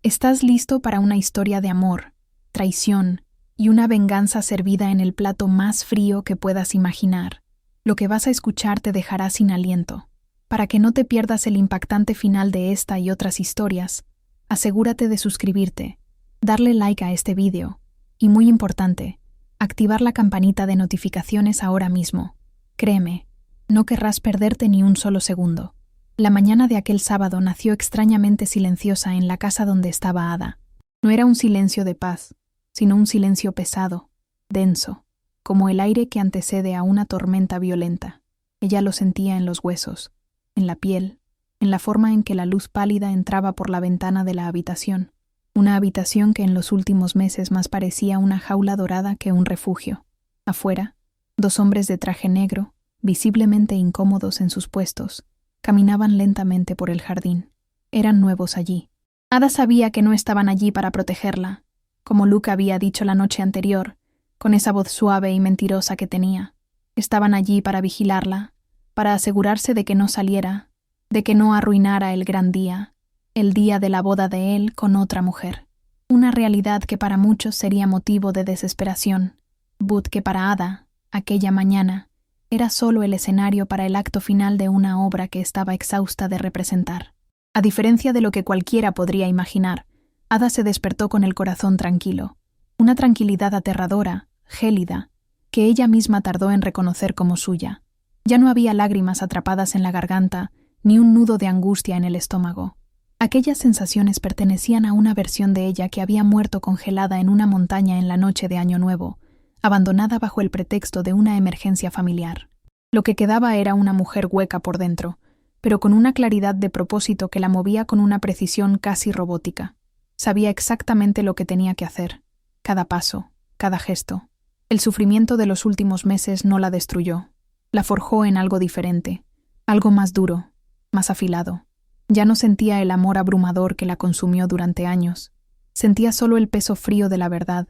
¿Estás listo para una historia de amor, traición y una venganza servida en el plato más frío que puedas imaginar? Lo que vas a escuchar te dejará sin aliento. Para que no te pierdas el impactante final de esta y otras historias, asegúrate de suscribirte, darle like a este vídeo y, muy importante, activar la campanita de notificaciones ahora mismo. Créeme, no querrás perderte ni un solo segundo. La mañana de aquel sábado nació extrañamente silenciosa en la casa donde estaba Ada. No era un silencio de paz, sino un silencio pesado, denso, como el aire que antecede a una tormenta violenta. Ella lo sentía en los huesos, en la piel, en la forma en que la luz pálida entraba por la ventana de la habitación. Una habitación que en los últimos meses más parecía una jaula dorada que un refugio. Afuera, dos hombres de traje negro, visiblemente incómodos en sus puestos, caminaban lentamente por el jardín. Eran nuevos allí. Ada sabía que no estaban allí para protegerla, como Luke había dicho la noche anterior, con esa voz suave y mentirosa que tenía. Estaban allí para vigilarla, para asegurarse de que no saliera, de que no arruinara el gran día, el día de la boda de él con otra mujer. Una realidad que para muchos sería motivo de desesperación, but que para Ada, aquella mañana, era solo el escenario para el acto final de una obra que estaba exhausta de representar. A diferencia de lo que cualquiera podría imaginar, Ada se despertó con el corazón tranquilo, una tranquilidad aterradora, gélida, que ella misma tardó en reconocer como suya. Ya no había lágrimas atrapadas en la garganta, ni un nudo de angustia en el estómago. Aquellas sensaciones pertenecían a una versión de ella que había muerto congelada en una montaña en la noche de Año Nuevo, abandonada bajo el pretexto de una emergencia familiar. Lo que quedaba era una mujer hueca por dentro, pero con una claridad de propósito que la movía con una precisión casi robótica. Sabía exactamente lo que tenía que hacer, cada paso, cada gesto. El sufrimiento de los últimos meses no la destruyó, la forjó en algo diferente, algo más duro, más afilado. Ya no sentía el amor abrumador que la consumió durante años, sentía solo el peso frío de la verdad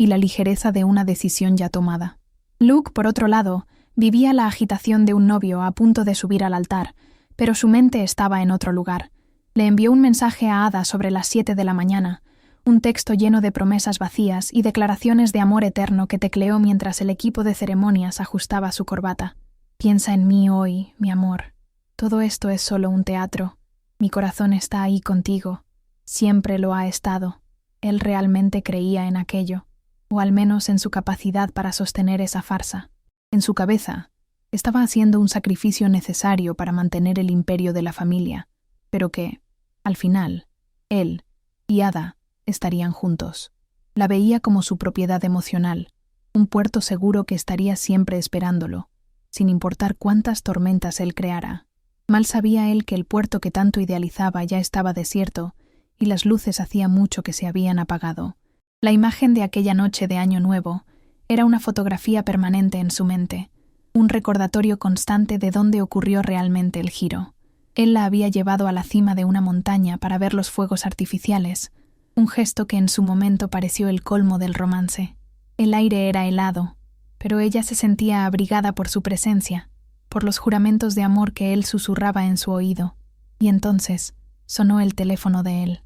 y la ligereza de una decisión ya tomada. Luke, por otro lado, vivía la agitación de un novio a punto de subir al altar, pero su mente estaba en otro lugar. Le envió un mensaje a Ada sobre las 7 de la mañana, un texto lleno de promesas vacías y declaraciones de amor eterno que tecleó mientras el equipo de ceremonias ajustaba su corbata. Piensa en mí hoy, mi amor. Todo esto es solo un teatro. Mi corazón está ahí contigo. Siempre lo ha estado. Él realmente creía en aquello, o al menos en su capacidad para sostener esa farsa. En su cabeza, estaba haciendo un sacrificio necesario para mantener el imperio de la familia, pero que, al final, él y Ada estarían juntos. La veía como su propiedad emocional, un puerto seguro que estaría siempre esperándolo, sin importar cuántas tormentas él creara. Mal sabía él que el puerto que tanto idealizaba ya estaba desierto y las luces hacía mucho que se habían apagado. La imagen de aquella noche de Año Nuevo era una fotografía permanente en su mente, un recordatorio constante de dónde ocurrió realmente el giro. Él la había llevado a la cima de una montaña para ver los fuegos artificiales, un gesto que en su momento pareció el colmo del romance. El aire era helado, pero ella se sentía abrigada por su presencia, por los juramentos de amor que él susurraba en su oído, y entonces sonó el teléfono de él.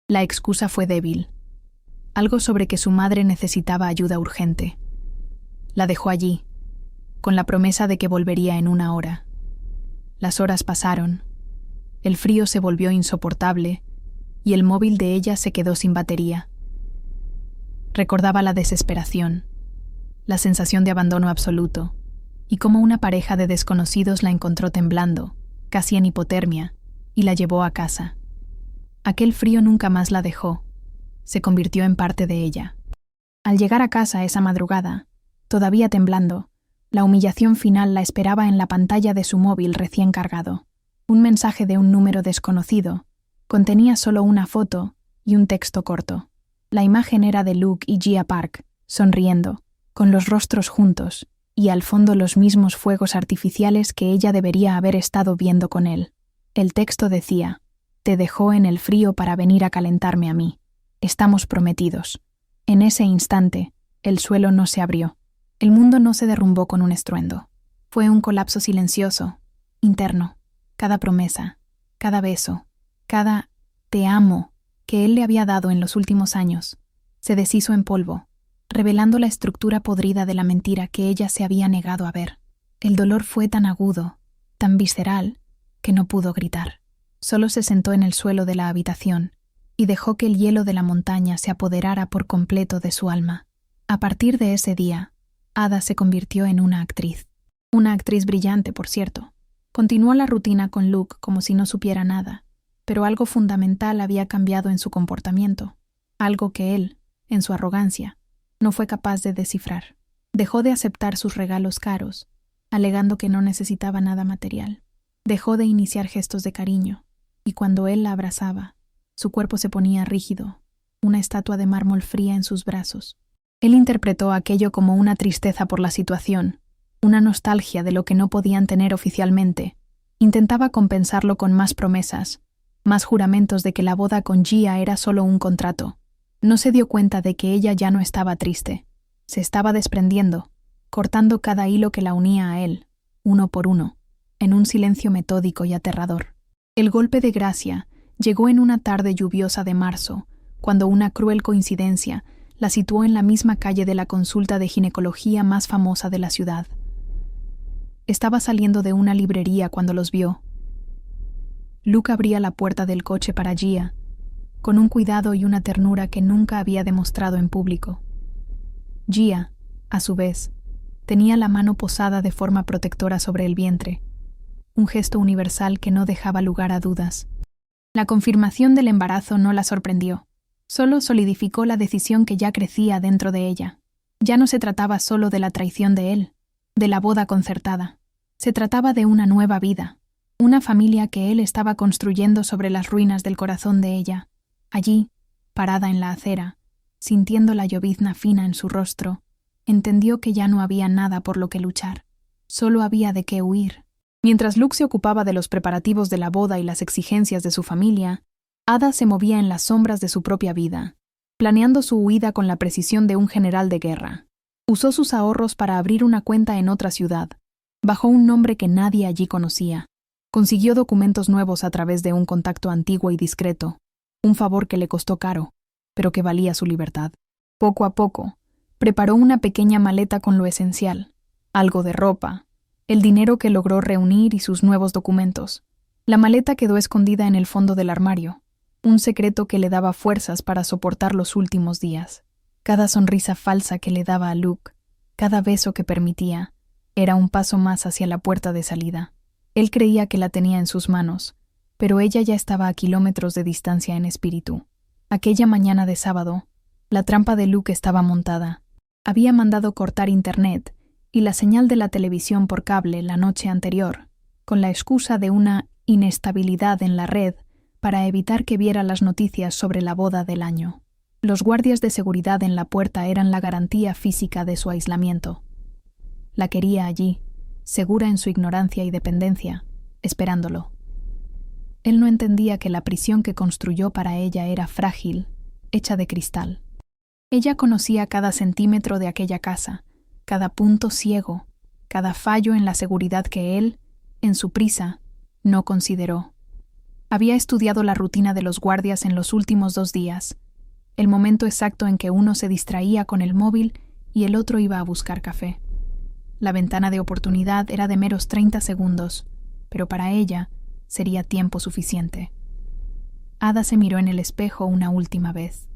La excusa fue débil. Algo sobre que su madre necesitaba ayuda urgente. La dejó allí, con la promesa de que volvería en 1 hora. Las horas pasaron, el frío se volvió insoportable y el móvil de ella se quedó sin batería. Recordaba la desesperación, la sensación de abandono absoluto, y cómo una pareja de desconocidos la encontró temblando, casi en hipotermia, y la llevó a casa. Aquel frío nunca más la dejó, se convirtió en parte de ella. Al llegar a casa esa madrugada, todavía temblando, la humillación final la esperaba en la pantalla de su móvil recién cargado. Un mensaje de un número desconocido contenía solo una foto y un texto corto. La imagen era de Luke y Gia Park, sonriendo, con los rostros juntos, y al fondo los mismos fuegos artificiales que ella debería haber estado viendo con él. El texto decía: «Te dejó en el frío para venir a calentarme a mí. Estamos prometidos». En ese instante, el suelo no se abrió. El mundo no se derrumbó con un estruendo. Fue un colapso silencioso, interno. Cada promesa, cada beso, cada «te amo» que él le había dado en los últimos años, se deshizo en polvo, revelando la estructura podrida de la mentira que ella se había negado a ver. El dolor fue tan agudo, tan visceral, que no pudo gritar. Solo se sentó en el suelo de la habitación y dejó que el hielo de la montaña se apoderara por completo de su alma. A partir de ese día, Ada se convirtió en una actriz. Una actriz brillante, por cierto. Continuó la rutina con Luke como si no supiera nada, pero algo fundamental había cambiado en su comportamiento, algo que él, en su arrogancia, no fue capaz de descifrar. Dejó de aceptar sus regalos caros, alegando que no necesitaba nada material. Dejó de iniciar gestos de cariño, y cuando él la abrazaba, su cuerpo se ponía rígido, una estatua de mármol fría en sus brazos. Él interpretó aquello como una tristeza por la situación, una nostalgia de lo que no podían tener oficialmente. Intentaba compensarlo con más promesas, más juramentos de que la boda con Gia era solo un contrato. No se dio cuenta de que ella ya no estaba triste. Se estaba desprendiendo, cortando cada hilo que la unía a él, uno por uno, en un silencio metódico y aterrador. El golpe de gracia llegó en una tarde lluviosa de marzo, cuando una cruel coincidencia la situó en la misma calle de la consulta de ginecología más famosa de la ciudad. Estaba saliendo de una librería cuando los vio. Luke abría la puerta del coche para Gia, con un cuidado y una ternura que nunca había demostrado en público. Gia, a su vez, tenía la mano posada de forma protectora sobre el vientre, un gesto universal que no dejaba lugar a dudas. La confirmación del embarazo no la sorprendió, solo solidificó la decisión que ya crecía dentro de ella. Ya no se trataba solo de la traición de él, de la boda concertada. Se trataba de una nueva vida, una familia que él estaba construyendo sobre las ruinas del corazón de ella. Allí, parada en la acera, sintiendo la llovizna fina en su rostro, entendió que ya no había nada por lo que luchar. Solo había de qué huir. Mientras Luke se ocupaba de los preparativos de la boda y las exigencias de su familia, Ada se movía en las sombras de su propia vida, planeando su huida con la precisión de un general de guerra. Usó sus ahorros para abrir una cuenta en otra ciudad, bajo un nombre que nadie allí conocía. Consiguió documentos nuevos a través de un contacto antiguo y discreto, un favor que le costó caro, pero que valía su libertad. Poco a poco, preparó una pequeña maleta con lo esencial, algo de ropa, el dinero que logró reunir y sus nuevos documentos. La maleta quedó escondida en el fondo del armario, un secreto que le daba fuerzas para soportar los últimos días. Cada sonrisa falsa que le daba a Luke, cada beso que permitía, era un paso más hacia la puerta de salida. Él creía que la tenía en sus manos, pero ella ya estaba a kilómetros de distancia en espíritu. Aquella mañana de sábado, la trampa de Luke estaba montada. Había mandado cortar internet y la señal de la televisión por cable la noche anterior, con la excusa de una inestabilidad en la red para evitar que viera las noticias sobre la boda del año. Los guardias de seguridad en la puerta eran la garantía física de su aislamiento. La quería allí, segura en su ignorancia y dependencia, esperándolo. Él no entendía que la prisión que construyó para ella era frágil, hecha de cristal. Ella conocía cada centímetro de aquella casa, cada punto ciego, cada fallo en la seguridad que él, en su prisa, no consideró. Había estudiado la rutina de los guardias en los últimos 2 días, el momento exacto en que uno se distraía con el móvil y el otro iba a buscar café. La ventana de oportunidad era de meros 30 segundos, pero para ella sería tiempo suficiente. Ada se miró en el espejo una última vez,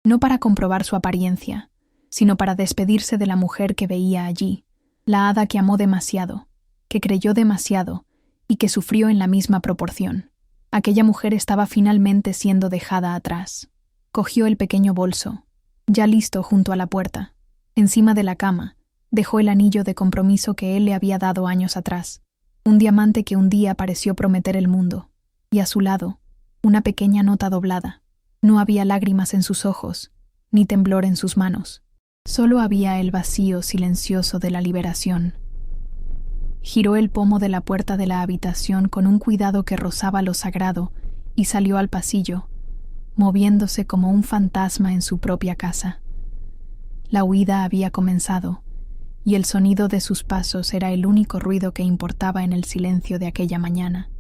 no para comprobar su apariencia, sino para despedirse de la mujer que veía allí, la Ada que amó demasiado, que creyó demasiado y que sufrió en la misma proporción. Aquella mujer estaba finalmente siendo dejada atrás. Cogió el pequeño bolso, ya listo junto a la puerta. Encima de la cama, dejó el anillo de compromiso que él le había dado años atrás, un diamante que un día pareció prometer el mundo, y a su lado, una pequeña nota doblada. No había lágrimas en sus ojos, ni temblor en sus manos. Solo había el vacío silencioso de la liberación. Giró el pomo de la puerta de la habitación con un cuidado que rozaba lo sagrado y salió al pasillo, moviéndose como un fantasma en su propia casa. La huida había comenzado, y el sonido de sus pasos era el único ruido que importaba en el silencio de aquella mañana.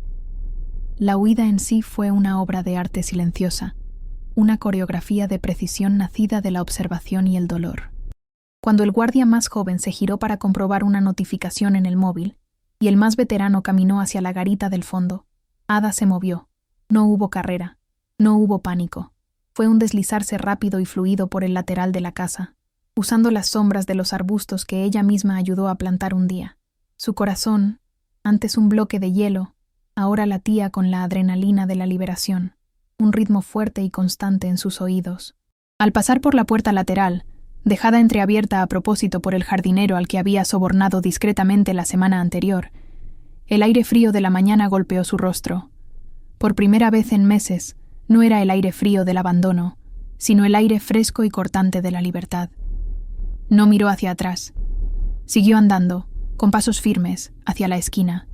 La huida en sí fue una obra de arte silenciosa, una coreografía de precisión nacida de la observación y el dolor. Cuando el guardia más joven se giró para comprobar una notificación en el móvil, y el más veterano caminó hacia la garita del fondo, Ada se movió. No hubo carrera, no hubo pánico. Fue un deslizarse rápido y fluido por el lateral de la casa, usando las sombras de los arbustos que ella misma ayudó a plantar un día. Su corazón, antes un bloque de hielo, ahora latía con la adrenalina de la liberación, un ritmo fuerte y constante en sus oídos. Al pasar por la puerta lateral, dejada entreabierta a propósito por el jardinero al que había sobornado discretamente la semana anterior, el aire frío de la mañana golpeó su rostro. Por primera vez en meses, no era el aire frío del abandono, sino el aire fresco y cortante de la libertad. No miró hacia atrás. Siguió andando, con pasos firmes, hacia la esquina.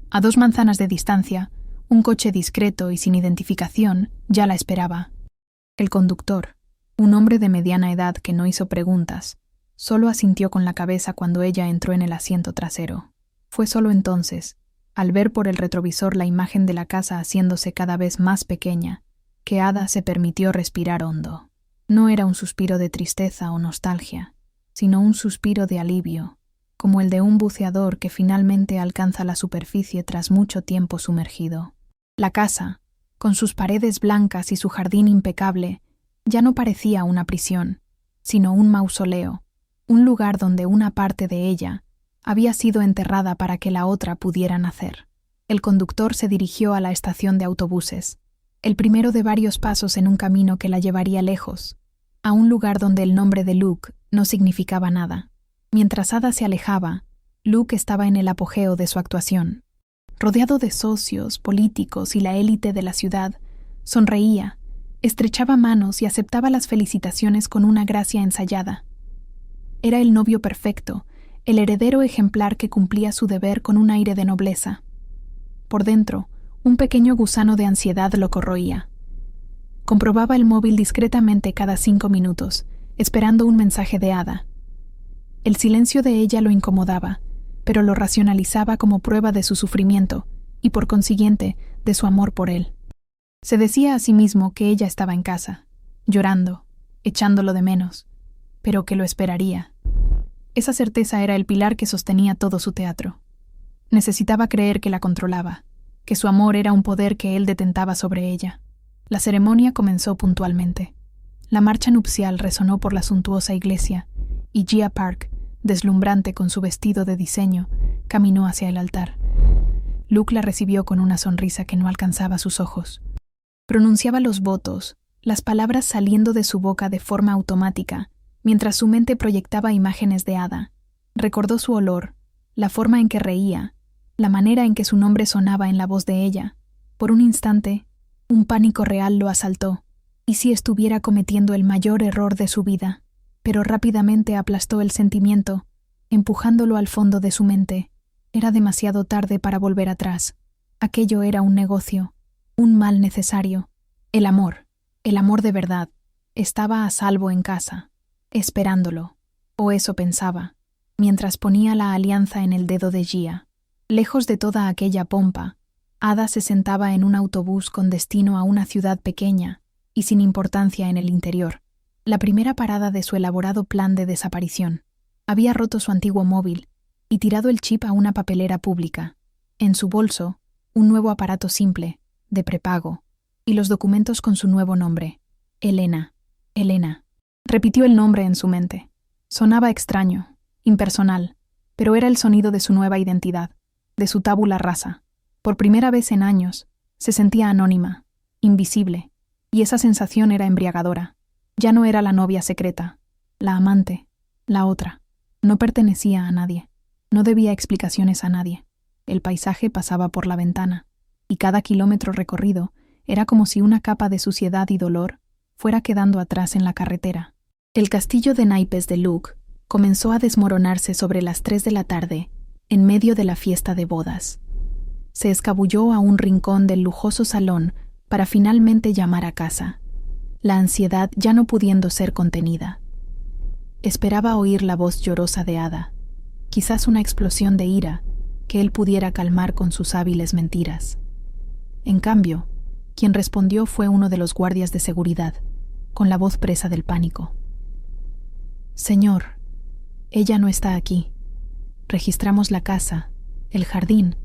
A 2 manzanas de distancia, un coche discreto y sin identificación ya la esperaba. El conductor, un hombre de mediana edad que no hizo preguntas, solo asintió con la cabeza cuando ella entró en el asiento trasero. Fue solo entonces, al ver por el retrovisor la imagen de la casa haciéndose cada vez más pequeña, que Ada se permitió respirar hondo. No era un suspiro de tristeza o nostalgia, sino un suspiro de alivio, como el de un buceador que finalmente alcanza la superficie tras mucho tiempo sumergido. La casa, con sus paredes blancas y su jardín impecable, ya no parecía una prisión, sino un mausoleo, un lugar donde una parte de ella había sido enterrada para que la otra pudiera nacer. El conductor se dirigió a la estación de autobuses, el primero de varios pasos en un camino que la llevaría lejos, a un lugar donde el nombre de Luke no significaba nada. Mientras Ada se alejaba, Luke estaba en el apogeo de su actuación. Rodeado de socios, políticos y la élite de la ciudad, sonreía, estrechaba manos y aceptaba las felicitaciones con una gracia ensayada. Era el novio perfecto, el heredero ejemplar que cumplía su deber con un aire de nobleza. Por dentro, un pequeño gusano de ansiedad lo corroía. Comprobaba el móvil discretamente cada 5 minutos, esperando un mensaje de Ada. El silencio de ella lo incomodaba, pero lo racionalizaba como prueba de su sufrimiento y, por consiguiente, de su amor por él. Se decía a sí mismo que ella estaba en casa, llorando, echándolo de menos, pero que lo esperaría. Esa certeza era el pilar que sostenía todo su teatro. Necesitaba creer que la controlaba, que su amor era un poder que él detentaba sobre ella. La ceremonia comenzó puntualmente. La marcha nupcial resonó por la suntuosa iglesia, y Gia Park, deslumbrante con su vestido de diseño, caminó hacia el altar. Luke la recibió con una sonrisa que no alcanzaba sus ojos. Pronunciaba los votos, las palabras saliendo de su boca de forma automática, mientras su mente proyectaba imágenes de Ada. Recordó su olor, la forma en que reía, la manera en que su nombre sonaba en la voz de ella. Por un instante, un pánico real lo asaltó. ¿Y si estuviera cometiendo el mayor error de su vida? Pero rápidamente aplastó el sentimiento, empujándolo al fondo de su mente. Era demasiado tarde para volver atrás. Aquello era un negocio, un mal necesario. El amor de verdad, estaba a salvo en casa, esperándolo, o eso pensaba, mientras ponía la alianza en el dedo de Gia. Lejos de toda aquella pompa, Ada se sentaba en un autobús con destino a una ciudad pequeña y sin importancia en el interior, la primera parada de su elaborado plan de desaparición. Había roto su antiguo móvil y tirado el chip a una papelera pública. En su bolso, un nuevo aparato simple, de prepago, y los documentos con su nuevo nombre. Elena. Repitió el nombre en su mente. Sonaba extraño, impersonal, pero era el sonido de su nueva identidad, de su tabula rasa. Por primera vez en años, se sentía anónima, invisible, y esa sensación era embriagadora. Ya no era la novia secreta, la amante, la otra. No pertenecía a nadie, no debía explicaciones a nadie. El paisaje pasaba por la ventana, y cada kilómetro recorrido era como si una capa de suciedad y dolor fuera quedando atrás en la carretera. El castillo de naipes de Luke comenzó a desmoronarse sobre las 3 de la tarde, en medio de la fiesta de bodas. Se escabulló a un rincón del lujoso salón para finalmente llamar a casa, la ansiedad ya no pudiendo ser contenida. Esperaba oír la voz llorosa de Ada, quizás una explosión de ira que él pudiera calmar con sus hábiles mentiras. En cambio, Quien respondió fue uno de los guardias de seguridad, con la voz presa del pánico. «Señor, ella no está aquí. Registramos la casa, el jardín.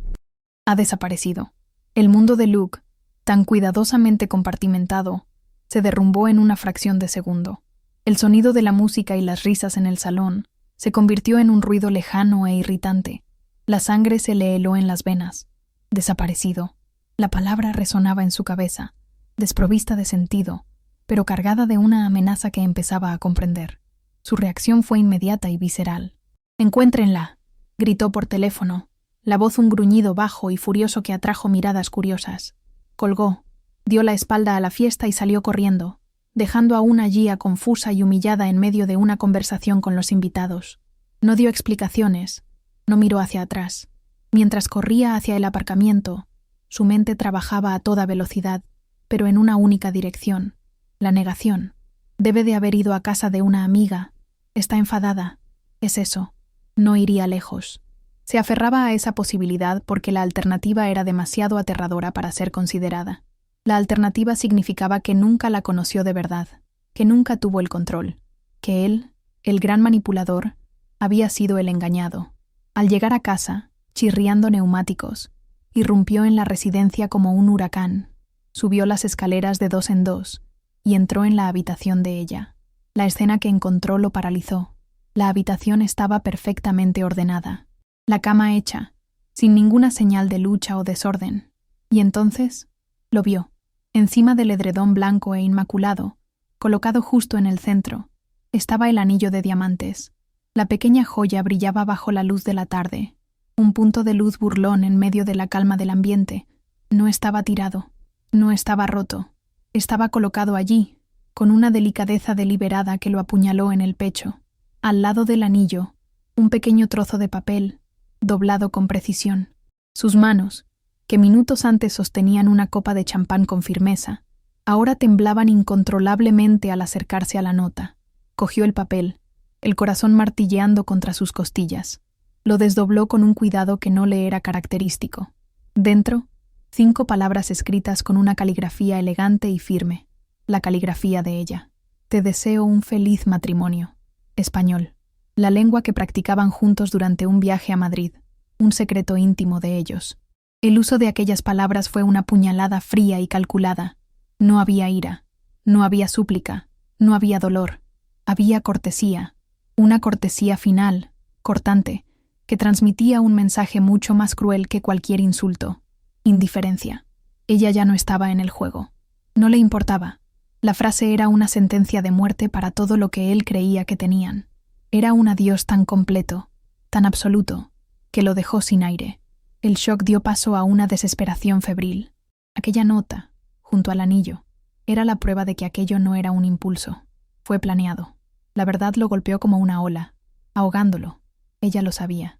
Ha desaparecido». El mundo de Luke, tan cuidadosamente compartimentado, se derrumbó en una fracción de segundo. El sonido de la música y las risas en el salón se convirtió en un ruido lejano e irritante. La sangre se le heló en las venas. Desaparecido. La palabra resonaba en su cabeza, desprovista de sentido, pero cargada de una amenaza que empezaba a comprender. Su reacción fue inmediata y visceral. «Encuéntrenla», gritó por teléfono, la voz un gruñido bajo y furioso que atrajo miradas curiosas. Colgó, dio la espalda a la fiesta y salió corriendo, dejando a una Gia confusa y humillada en medio de una conversación con los invitados. No dio explicaciones, no miró hacia atrás. Mientras corría hacia el aparcamiento, su mente trabajaba a toda velocidad, pero en una única dirección: la negación. Debe de haber ido a casa de una amiga. Está enfadada. Es eso. No iría lejos. Se aferraba a esa posibilidad porque la alternativa era demasiado aterradora para ser considerada. La alternativa significaba que nunca la conoció de verdad, que nunca tuvo el control, que él, el gran manipulador, había sido el engañado. Al llegar a casa, chirriando neumáticos, irrumpió en la residencia como un huracán, subió las escaleras de 2 en 2 y entró en la habitación de ella. La escena que encontró lo paralizó. La habitación estaba perfectamente ordenada. La cama hecha, sin ninguna señal de lucha o desorden. Y entonces lo vio. Encima del edredón blanco e inmaculado, colocado justo en el centro, estaba el anillo de diamantes. La pequeña joya brillaba bajo la luz de la tarde, un punto de luz burlón en medio de la calma del ambiente. No estaba tirado, no estaba roto, estaba colocado allí, con una delicadeza deliberada que lo apuñaló en el pecho. Al lado del anillo, un pequeño trozo de papel, doblado con precisión. Sus manos, que minutos antes sostenían una copa de champán con firmeza, ahora temblaban incontrolablemente al acercarse a la nota. Cogió el papel, el corazón martilleando contra sus costillas. Lo desdobló con un cuidado que no le era característico. Dentro, 5 palabras escritas con una caligrafía elegante y firme. La caligrafía de ella. «Te deseo un feliz matrimonio». Español. La lengua que practicaban juntos durante un viaje a Madrid, un secreto íntimo de ellos. El uso de aquellas palabras fue una puñalada fría y calculada. No había ira, no había súplica, no había dolor. Había cortesía, una cortesía final, cortante, que transmitía un mensaje mucho más cruel que cualquier insulto. Indiferencia. Ella ya no estaba en el juego. No le importaba. La frase era una sentencia de muerte para todo lo que él creía que tenían. Era un adiós tan completo, tan absoluto, que lo dejó sin aire. El shock dio paso a una desesperación febril. Aquella nota, junto al anillo, era la prueba de que aquello no era un impulso. Fue planeado. La verdad lo golpeó como una ola, ahogándolo. Ella lo sabía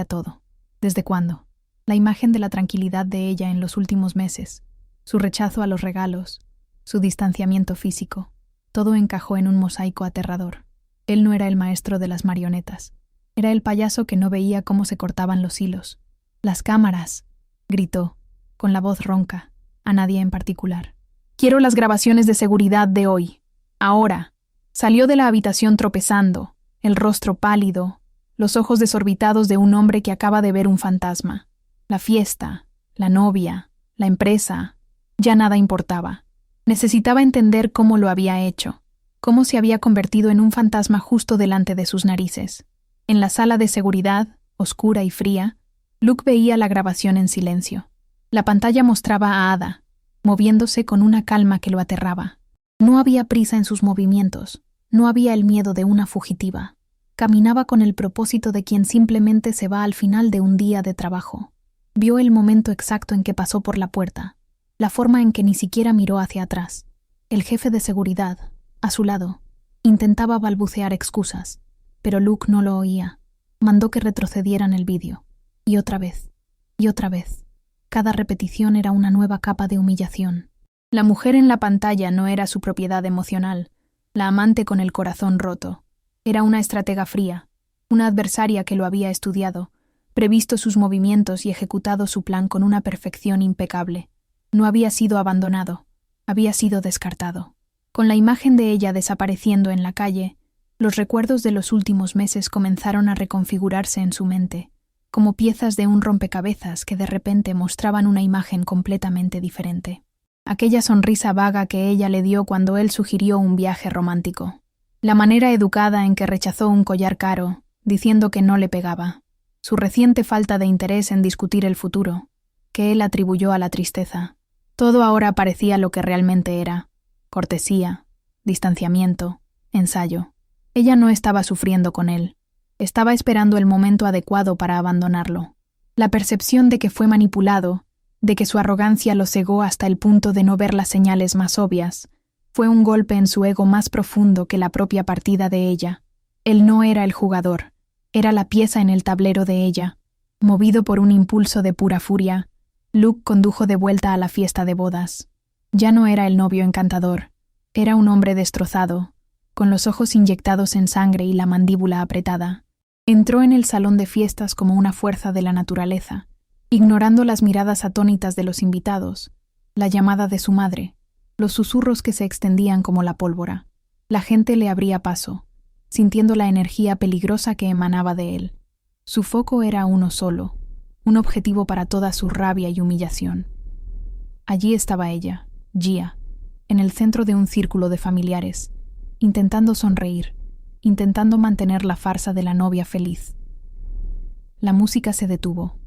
todo. ¿Desde cuándo? La imagen de la tranquilidad de ella en los últimos meses, su rechazo a los regalos, su distanciamiento físico, todo encajó en un mosaico aterrador. Él no era el maestro de las marionetas. Era el payaso que no veía cómo se cortaban los hilos. «Las cámaras», gritó, con la voz ronca, a nadie en particular. «Quiero las grabaciones de seguridad de hoy. Ahora». Salió de la habitación tropezando, el rostro pálido, los ojos desorbitados de un hombre que acaba de ver un fantasma. La fiesta, la novia, la empresa, ya nada importaba. Necesitaba entender cómo lo había hecho, cómo se había convertido en un fantasma justo delante de sus narices. En la sala de seguridad, oscura y fría, Luke veía la grabación en silencio. La pantalla mostraba a Ada, moviéndose con una calma que lo aterraba. No había prisa en sus movimientos, no había el miedo de una fugitiva. Caminaba con el propósito de quien simplemente se va al final de un día de trabajo. Vio el momento exacto en que pasó por la puerta, la forma en que ni siquiera miró hacia atrás. El jefe de seguridad, a su lado, intentaba balbucear excusas, pero Luke no lo oía. Mandó que retrocedieran el vídeo. Y otra vez, y otra vez. Cada repetición era una nueva capa de humillación. La mujer en la pantalla no era su propiedad emocional, la amante con el corazón roto. Era una estratega fría, una adversaria que lo había estudiado, previsto sus movimientos y ejecutado su plan con una perfección impecable. No había sido abandonado, había sido descartado. Con la imagen de ella desapareciendo en la calle, los recuerdos de los últimos meses comenzaron a reconfigurarse en su mente, como piezas de un rompecabezas que de repente mostraban una imagen completamente diferente. Aquella sonrisa vaga que ella le dio cuando él sugirió un viaje romántico. La manera educada en que rechazó un collar caro, diciendo que no le pegaba. Su reciente falta de interés en discutir el futuro, que él atribuyó a la tristeza. Todo ahora parecía lo que realmente era: cortesía, distanciamiento, ensayo. Ella no estaba sufriendo con él. Estaba esperando el momento adecuado para abandonarlo. La percepción de que fue manipulado, de que su arrogancia lo cegó hasta el punto de no ver las señales más obvias, fue un golpe en su ego más profundo que la propia partida de ella. Él no era el jugador, era la pieza en el tablero de ella. Movido por un impulso de pura furia, Luke condujo de vuelta a la fiesta de bodas. Ya no era el novio encantador, era un hombre destrozado, con los ojos inyectados en sangre y la mandíbula apretada. Entró en el salón de fiestas como una fuerza de la naturaleza, ignorando las miradas atónitas de los invitados, la llamada de su madre, los susurros que se extendían como la pólvora. La gente le abría paso, sintiendo la energía peligrosa que emanaba de él. Su foco era uno solo, un objetivo para toda su rabia y humillación. Allí estaba ella, Gia, en el centro de un círculo de familiares, intentando sonreír, intentando mantener la farsa de la novia feliz. La música se detuvo.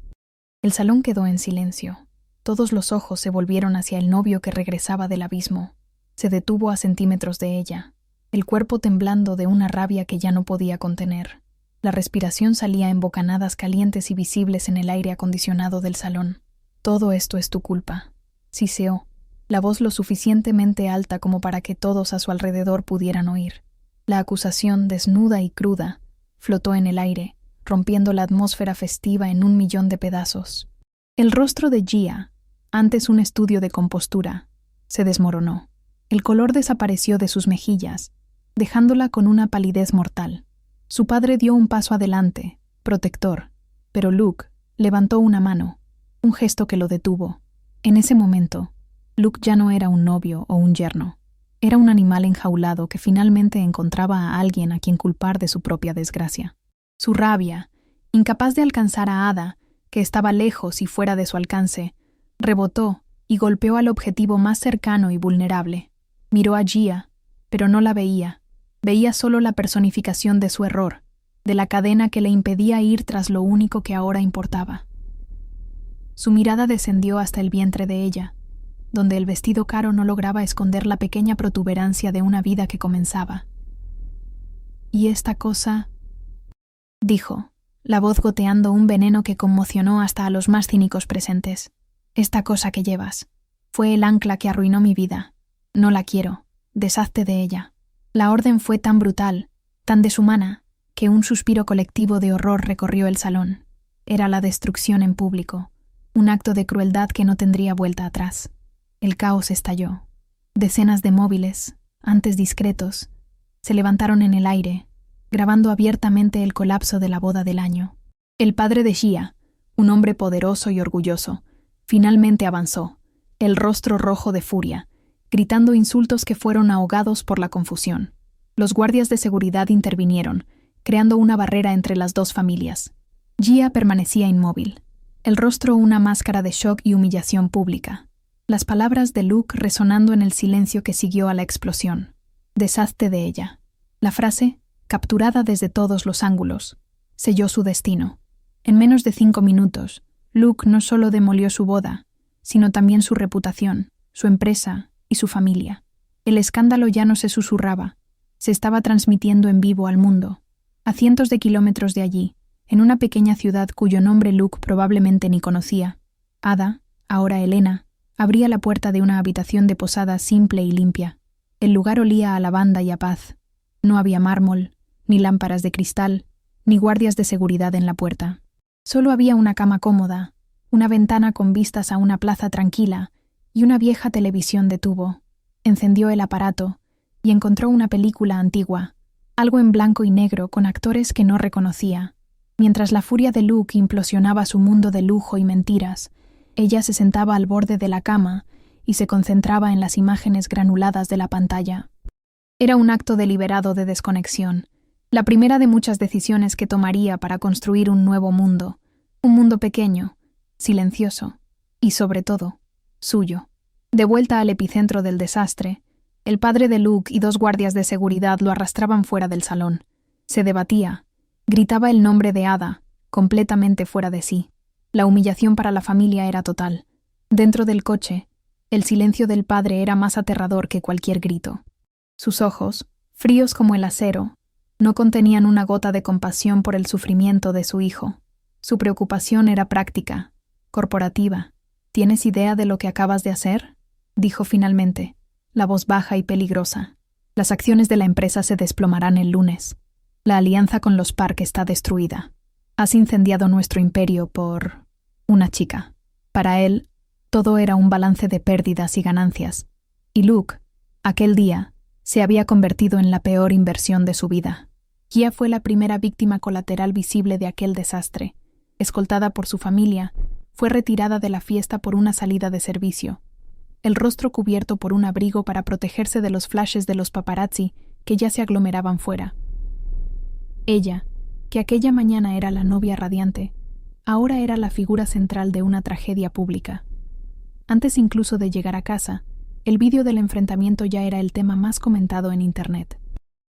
El salón quedó en silencio. Todos los ojos se volvieron hacia el novio que regresaba del abismo. Se detuvo a centímetros de ella, el cuerpo temblando de una rabia que ya no podía contener. La respiración salía en bocanadas calientes y visibles en el aire acondicionado del salón. «Todo esto es tu culpa», siseó, la voz lo suficientemente alta como para que todos a su alrededor pudieran oír. La acusación, desnuda y cruda, flotó en el aire, rompiendo la atmósfera festiva en 1.000.000 de pedazos. El rostro de Gia, antes un estudio de compostura, se desmoronó. El color desapareció de sus mejillas, dejándola con una palidez mortal. Su padre dio un paso adelante, protector, pero Luke levantó una mano, un gesto que lo detuvo. En ese momento, Luke ya no era un novio o un yerno. Era un animal enjaulado que finalmente encontraba a alguien a quien culpar de su propia desgracia. Su rabia, incapaz de alcanzar a Ada, que estaba lejos y fuera de su alcance, rebotó y golpeó al objetivo más cercano y vulnerable. Miró a Gia, pero no la veía. Veía solo la personificación de su error, de la cadena que le impedía ir tras lo único que ahora importaba. Su mirada descendió hasta el vientre de ella, donde el vestido caro no lograba esconder la pequeña protuberancia de una vida que comenzaba. «¿Y esta cosa?», dijo, la voz goteando un veneno que conmocionó hasta a los más cínicos presentes. «Esta cosa que llevas. Fue el ancla que arruinó mi vida. No la quiero. Deshazte de ella». La orden fue tan brutal, tan deshumana, que un suspiro colectivo de horror recorrió el salón. Era la destrucción en público, un acto de crueldad que no tendría vuelta atrás. El caos estalló. Decenas de móviles, antes discretos, se levantaron en el aire, grabando abiertamente el colapso de la boda del año. El padre de Gia, un hombre poderoso y orgulloso, finalmente avanzó, el rostro rojo de furia, gritando insultos que fueron ahogados por la confusión. Los guardias de seguridad intervinieron, creando una barrera entre las dos familias. Gia permanecía inmóvil, el rostro una máscara de shock y humillación pública. Las palabras de Luke resonando en el silencio que siguió a la explosión. «Deshazte de ella». La frase, capturada desde todos los ángulos, selló su destino. En menos de 5 minutos, Luke no solo demolió su boda, sino también su reputación, su empresa y su familia. El escándalo ya no se susurraba, se estaba transmitiendo en vivo al mundo. A cientos de kilómetros de allí, en una pequeña ciudad cuyo nombre Luke probablemente ni conocía, Ada, ahora Elena, abría la puerta de una habitación de posada simple y limpia. El lugar olía a lavanda y a paz. No había mármol, ni lámparas de cristal, ni guardias de seguridad en la puerta. Solo había una cama cómoda, una ventana con vistas a una plaza tranquila y una vieja televisión de tubo. Encendió el aparato y encontró una película antigua, algo en blanco y negro con actores que no reconocía. Mientras la furia de Luke implosionaba su mundo de lujo y mentiras, ella se sentaba al borde de la cama y se concentraba en las imágenes granuladas de la pantalla. Era un acto deliberado de desconexión, la primera de muchas decisiones que tomaría para construir un nuevo mundo, un mundo pequeño, silencioso y, sobre todo, suyo. De vuelta al epicentro del desastre, el padre de Luke y 2 guardias de seguridad lo arrastraban fuera del salón. Se debatía, gritaba el nombre de Ada, completamente fuera de sí. La humillación para la familia era total. Dentro del coche, el silencio del padre era más aterrador que cualquier grito. Sus ojos, fríos como el acero, no contenían una gota de compasión por el sufrimiento de su hijo. Su preocupación era práctica, corporativa. ¿Tienes idea de lo que acabas de hacer?, dijo finalmente, la voz baja y peligrosa. Las acciones de la empresa se desplomarán el lunes. La alianza con los Park está destruida. Has incendiado nuestro imperio por una chica. Para él, todo era un balance de pérdidas y ganancias. Y Luke, aquel día, se había convertido en la peor inversión de su vida. Gia fue la primera víctima colateral visible de aquel desastre. Escoltada por su familia, fue retirada de la fiesta por una salida de servicio, el rostro cubierto por un abrigo para protegerse de los flashes de los paparazzi que ya se aglomeraban fuera. Ella, que aquella mañana era la novia radiante, ahora era la figura central de una tragedia pública. Antes incluso de llegar a casa, el vídeo del enfrentamiento ya era el tema más comentado en Internet.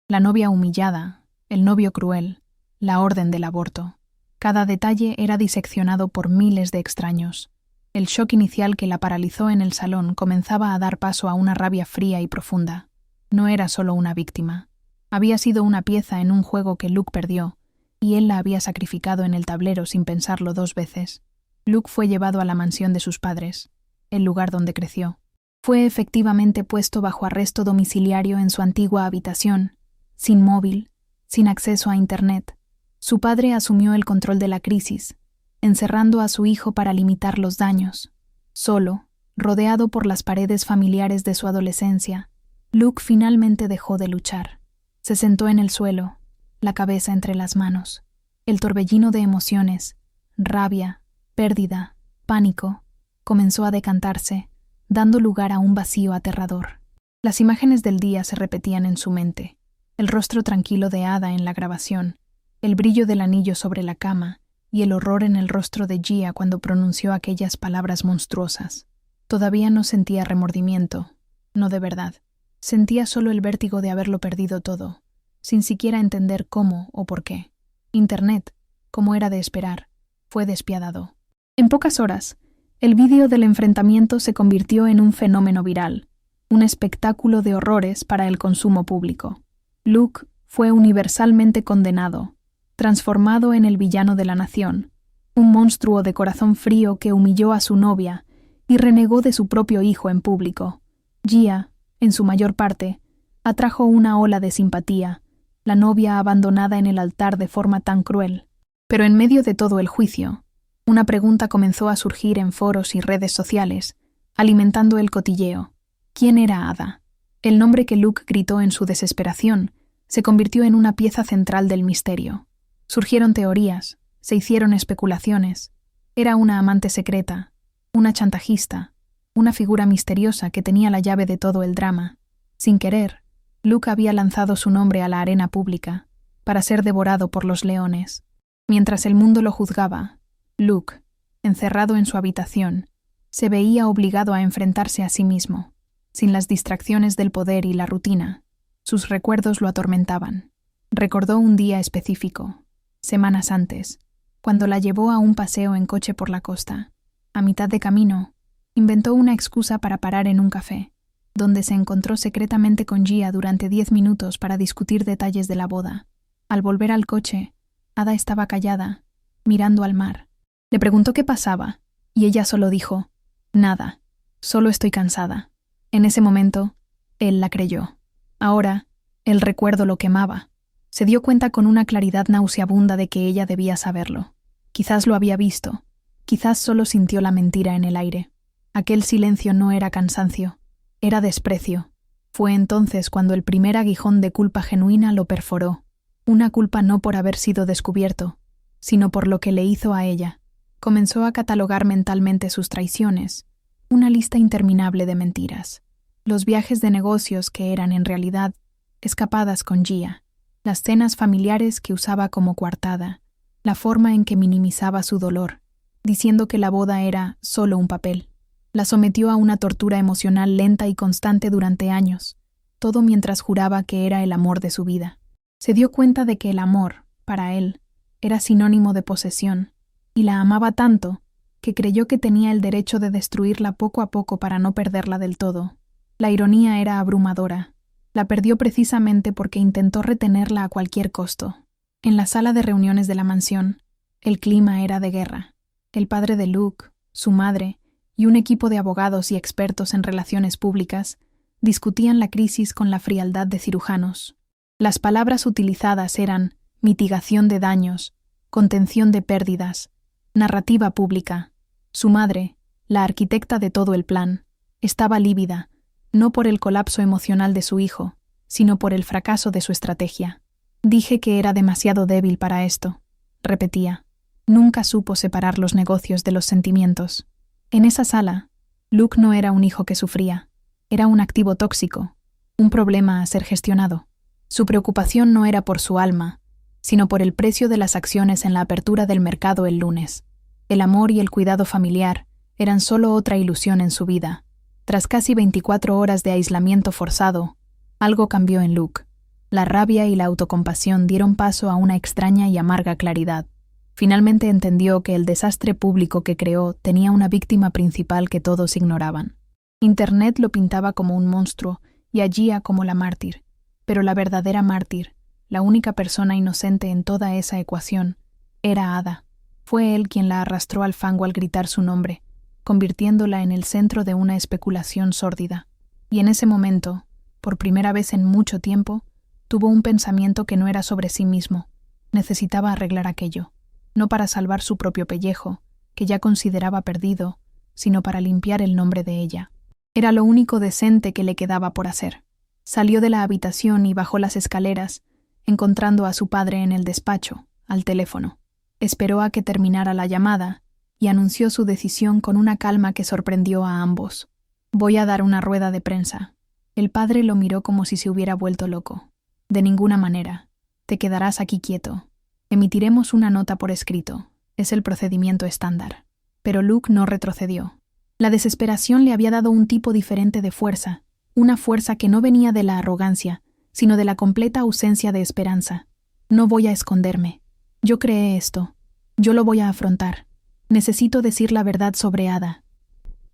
La novia humillada, el novio cruel, la orden del aborto. Cada detalle era diseccionado por miles de extraños. El shock inicial que la paralizó en el salón comenzaba a dar paso a una rabia fría y profunda. No era solo una víctima. Había sido una pieza en un juego que Luke perdió, y él la había sacrificado en el tablero sin pensarlo 2 veces. Luke fue llevado a la mansión de sus padres, el lugar donde creció. Fue efectivamente puesto bajo arresto domiciliario en su antigua habitación, sin móvil, sin acceso a Internet. Su padre asumió el control de la crisis, encerrando a su hijo para limitar los daños. Solo, rodeado por las paredes familiares de su adolescencia, Luke finalmente dejó de luchar. Se sentó en el suelo, la cabeza entre las manos. El torbellino de emociones, rabia, pérdida, pánico, comenzó a decantarse, dando lugar a un vacío aterrador. Las imágenes del día se repetían en su mente. El rostro tranquilo de Ada en la grabación, el brillo del anillo sobre la cama, y el horror en el rostro de Gia cuando pronunció aquellas palabras monstruosas. Todavía no sentía remordimiento, no de verdad. Sentía solo el vértigo de haberlo perdido todo, sin siquiera entender cómo o por qué. Internet, como era de esperar, fue despiadado. En pocas horas, el vídeo del enfrentamiento se convirtió en un fenómeno viral, un espectáculo de horrores para el consumo público. Luke fue universalmente condenado, transformado en el villano de la nación, un monstruo de corazón frío que humilló a su novia y renegó de su propio hijo en público. Gia, en su mayor parte, atrajo una ola de simpatía, la novia abandonada en el altar de forma tan cruel. Pero en medio de todo el juicio, una pregunta comenzó a surgir en foros y redes sociales, alimentando el cotilleo. ¿Quién era Ada? El nombre que Luke gritó en su desesperación se convirtió en una pieza central del misterio. Surgieron teorías, se hicieron especulaciones. Era una amante secreta, una chantajista, una figura misteriosa que tenía la llave de todo el drama. Sin querer, Luke había lanzado su nombre a la arena pública, para ser devorado por los leones. Mientras el mundo lo juzgaba, Luke, encerrado en su habitación, se veía obligado a enfrentarse a sí mismo. Sin las distracciones del poder y la rutina, sus recuerdos lo atormentaban. Recordó un día específico, semanas antes, cuando la llevó a un paseo en coche por la costa. A mitad de camino, inventó una excusa para parar en un café, donde se encontró secretamente con Gia durante 10 minutos para discutir detalles de la boda. Al volver al coche, Ada estaba callada, mirando al mar. Le preguntó qué pasaba, y ella solo dijo, «Nada, solo estoy cansada». En ese momento, él la creyó. Ahora, el recuerdo lo quemaba. Se dio cuenta con una claridad nauseabunda de que ella debía saberlo. Quizás lo había visto. Quizás solo sintió la mentira en el aire. Aquel silencio no era cansancio, era desprecio. Fue entonces cuando el primer aguijón de culpa genuina lo perforó. Una culpa no por haber sido descubierto, sino por lo que le hizo a ella. Comenzó a catalogar mentalmente sus traiciones, Una lista interminable de mentiras. Los viajes de negocios que eran en realidad escapadas con Gia, las cenas familiares que usaba como coartada, la forma en que minimizaba su dolor, diciendo que la boda era solo un papel. La sometió a una tortura emocional lenta y constante durante años, todo mientras juraba que era el amor de su vida. Se dio cuenta de que el amor, para él, era sinónimo de posesión, y la amaba tanto que creyó que tenía el derecho de destruirla poco a poco para no perderla del todo. La ironía era abrumadora. La perdió precisamente porque intentó retenerla a cualquier costo. En la sala de reuniones de la mansión, el clima era de guerra. El padre de Luke, su madre y un equipo de abogados y expertos en relaciones públicas discutían la crisis con la frialdad de cirujanos. Las palabras utilizadas eran mitigación de daños, contención de pérdidas, narrativa pública. Su madre, la arquitecta de todo el plan, estaba lívida, no por el colapso emocional de su hijo, sino por el fracaso de su estrategia. Dije que era demasiado débil para esto, repetía. Nunca supo separar los negocios de los sentimientos. En esa sala, Luke no era un hijo que sufría, era un activo tóxico, un problema a ser gestionado. Su preocupación no era por su alma, sino por el precio de las acciones en la apertura del mercado el lunes. El amor y el cuidado familiar eran solo otra ilusión en su vida. Tras casi 24 horas de aislamiento forzado, algo cambió en Luke. La rabia y la autocompasión dieron paso a una extraña y amarga claridad. Finalmente entendió que el desastre público que creó tenía una víctima principal que todos ignoraban. Internet lo pintaba como un monstruo y a Gia como la mártir, pero la verdadera mártir, la única persona inocente en toda esa ecuación, era Ada. Fue él quien la arrastró al fango al gritar su nombre, convirtiéndola en el centro de una especulación sórdida. Y en ese momento, por primera vez en mucho tiempo, tuvo un pensamiento que no era sobre sí mismo. Necesitaba arreglar aquello, no para salvar su propio pellejo, que ya consideraba perdido, sino para limpiar el nombre de ella. Era lo único decente que le quedaba por hacer. Salió de la habitación y bajó las escaleras, encontrando a su padre en el despacho, al teléfono. Esperó a que terminara la llamada y anunció su decisión con una calma que sorprendió a ambos. «Voy a dar una rueda de prensa». El padre lo miró como si se hubiera vuelto loco. «De ninguna manera. Te quedarás aquí quieto. Emitiremos una nota por escrito. Es el procedimiento estándar». Pero Luke no retrocedió. La desesperación le había dado un tipo diferente de fuerza, una fuerza que no venía de la arrogancia, sino de la completa ausencia de esperanza. «No voy a esconderme. Yo creé esto. Yo lo voy a afrontar. Necesito decir la verdad sobre Ada.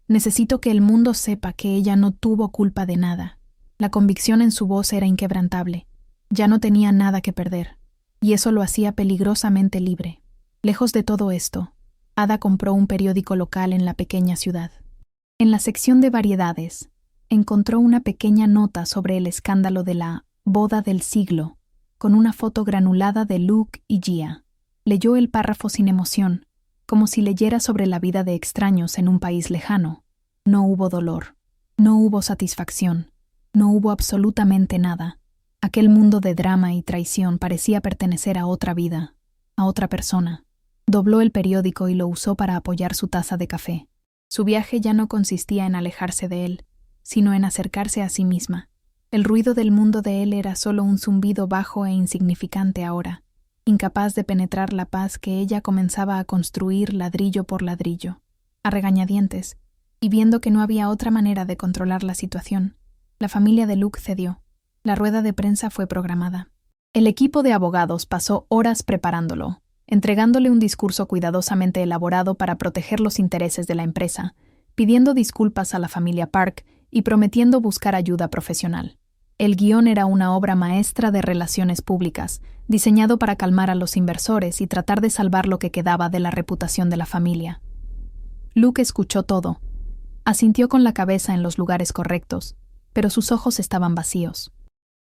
Necesito que el mundo sepa que ella no tuvo culpa de nada». La convicción en su voz era inquebrantable. Ya no tenía nada que perder, y eso lo hacía peligrosamente libre. Lejos de todo esto, Ada compró un periódico local en la pequeña ciudad. En la sección de variedades, encontró una pequeña nota sobre el escándalo de la boda del siglo, con una foto granulada de Luke y Gia. Leyó el párrafo sin emoción, como si leyera sobre la vida de extraños en un país lejano. No hubo dolor, no hubo satisfacción, no hubo absolutamente nada. Aquel mundo de drama y traición parecía pertenecer a otra vida, a otra persona. Dobló el periódico y lo usó para apoyar su taza de café. Su viaje ya no consistía en alejarse de él, sino en acercarse a sí misma. El ruido del mundo de él era solo un zumbido bajo e insignificante ahora, incapaz de penetrar la paz que ella comenzaba a construir ladrillo por ladrillo. A regañadientes, y viendo que no había otra manera de controlar la situación, la familia de Luke cedió. La rueda de prensa fue programada. El equipo de abogados pasó horas preparándolo, entregándole un discurso cuidadosamente elaborado para proteger los intereses de la empresa, pidiendo disculpas a la familia Park y prometiendo buscar ayuda profesional. El guión era una obra maestra de relaciones públicas, diseñado para calmar a los inversores y tratar de salvar lo que quedaba de la reputación de la familia. Luke escuchó todo. Asintió con la cabeza en los lugares correctos, pero sus ojos estaban vacíos.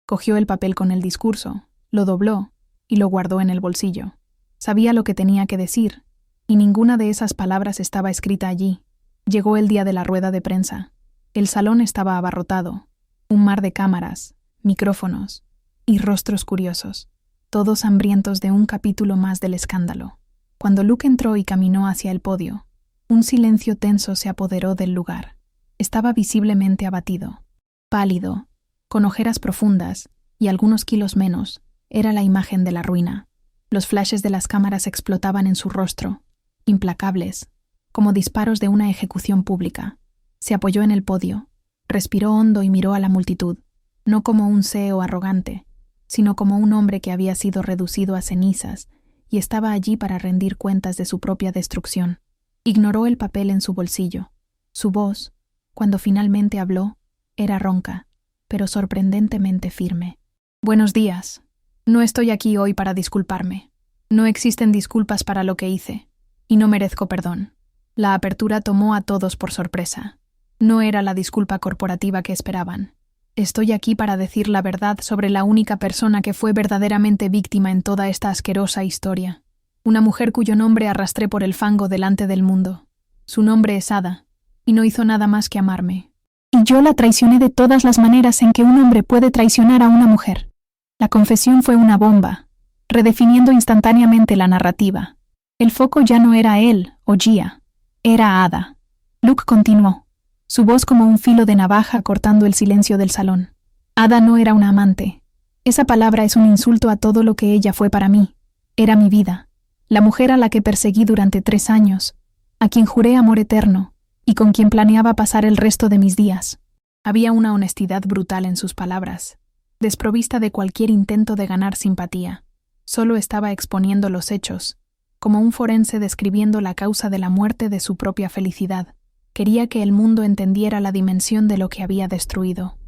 Cogió el papel con el discurso, lo dobló y lo guardó en el bolsillo. Sabía lo que tenía que decir, y ninguna de esas palabras estaba escrita allí. Llegó el día de la rueda de prensa. El salón estaba abarrotado. Un mar de cámaras, micrófonos y rostros curiosos, todos hambrientos de un capítulo más del escándalo. Cuando Luke entró y caminó hacia el podio, un silencio tenso se apoderó del lugar. Estaba visiblemente abatido. Pálido, con ojeras profundas y algunos kilos menos, era la imagen de la ruina. Los flashes de las cámaras explotaban en su rostro, implacables, como disparos de una ejecución pública. Se apoyó en el podio, respiró hondo y miró a la multitud, no como un CEO arrogante, sino como un hombre que había sido reducido a cenizas y estaba allí para rendir cuentas de su propia destrucción. Ignoró el papel en su bolsillo. Su voz, cuando finalmente habló, era ronca, pero sorprendentemente firme. «Buenos días. No estoy aquí hoy para disculparme. No existen disculpas para lo que hice, y no merezco perdón». La apertura tomó a todos por sorpresa. No era la disculpa corporativa que esperaban. «Estoy aquí para decir la verdad sobre la única persona que fue verdaderamente víctima en toda esta asquerosa historia. Una mujer cuyo nombre arrastré por el fango delante del mundo. Su nombre es Ada, y no hizo nada más que amarme. Y yo la traicioné de todas las maneras en que un hombre puede traicionar a una mujer». La confesión fue una bomba, redefiniendo instantáneamente la narrativa. El foco ya no era él o Gia, era Ada. Luke continuó, su voz como un filo de navaja cortando el silencio del salón. Ada no era una amante. Esa palabra es un insulto a todo lo que ella fue para mí. Era mi vida, la mujer a la que perseguí durante 3 años, a quien juré amor eterno y con quien planeaba pasar el resto de mis días. Había una honestidad brutal en sus palabras, desprovista de cualquier intento de ganar simpatía. Solo estaba exponiendo los hechos, como un forense describiendo la causa de la muerte de su propia felicidad. Quería que el mundo entendiera la dimensión de lo que había destruido.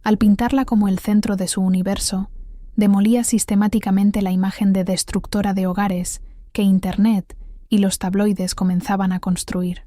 Al pintarla como el centro de su universo, demolía sistemáticamente la imagen de destructora de hogares que Internet y los tabloides comenzaban a construir.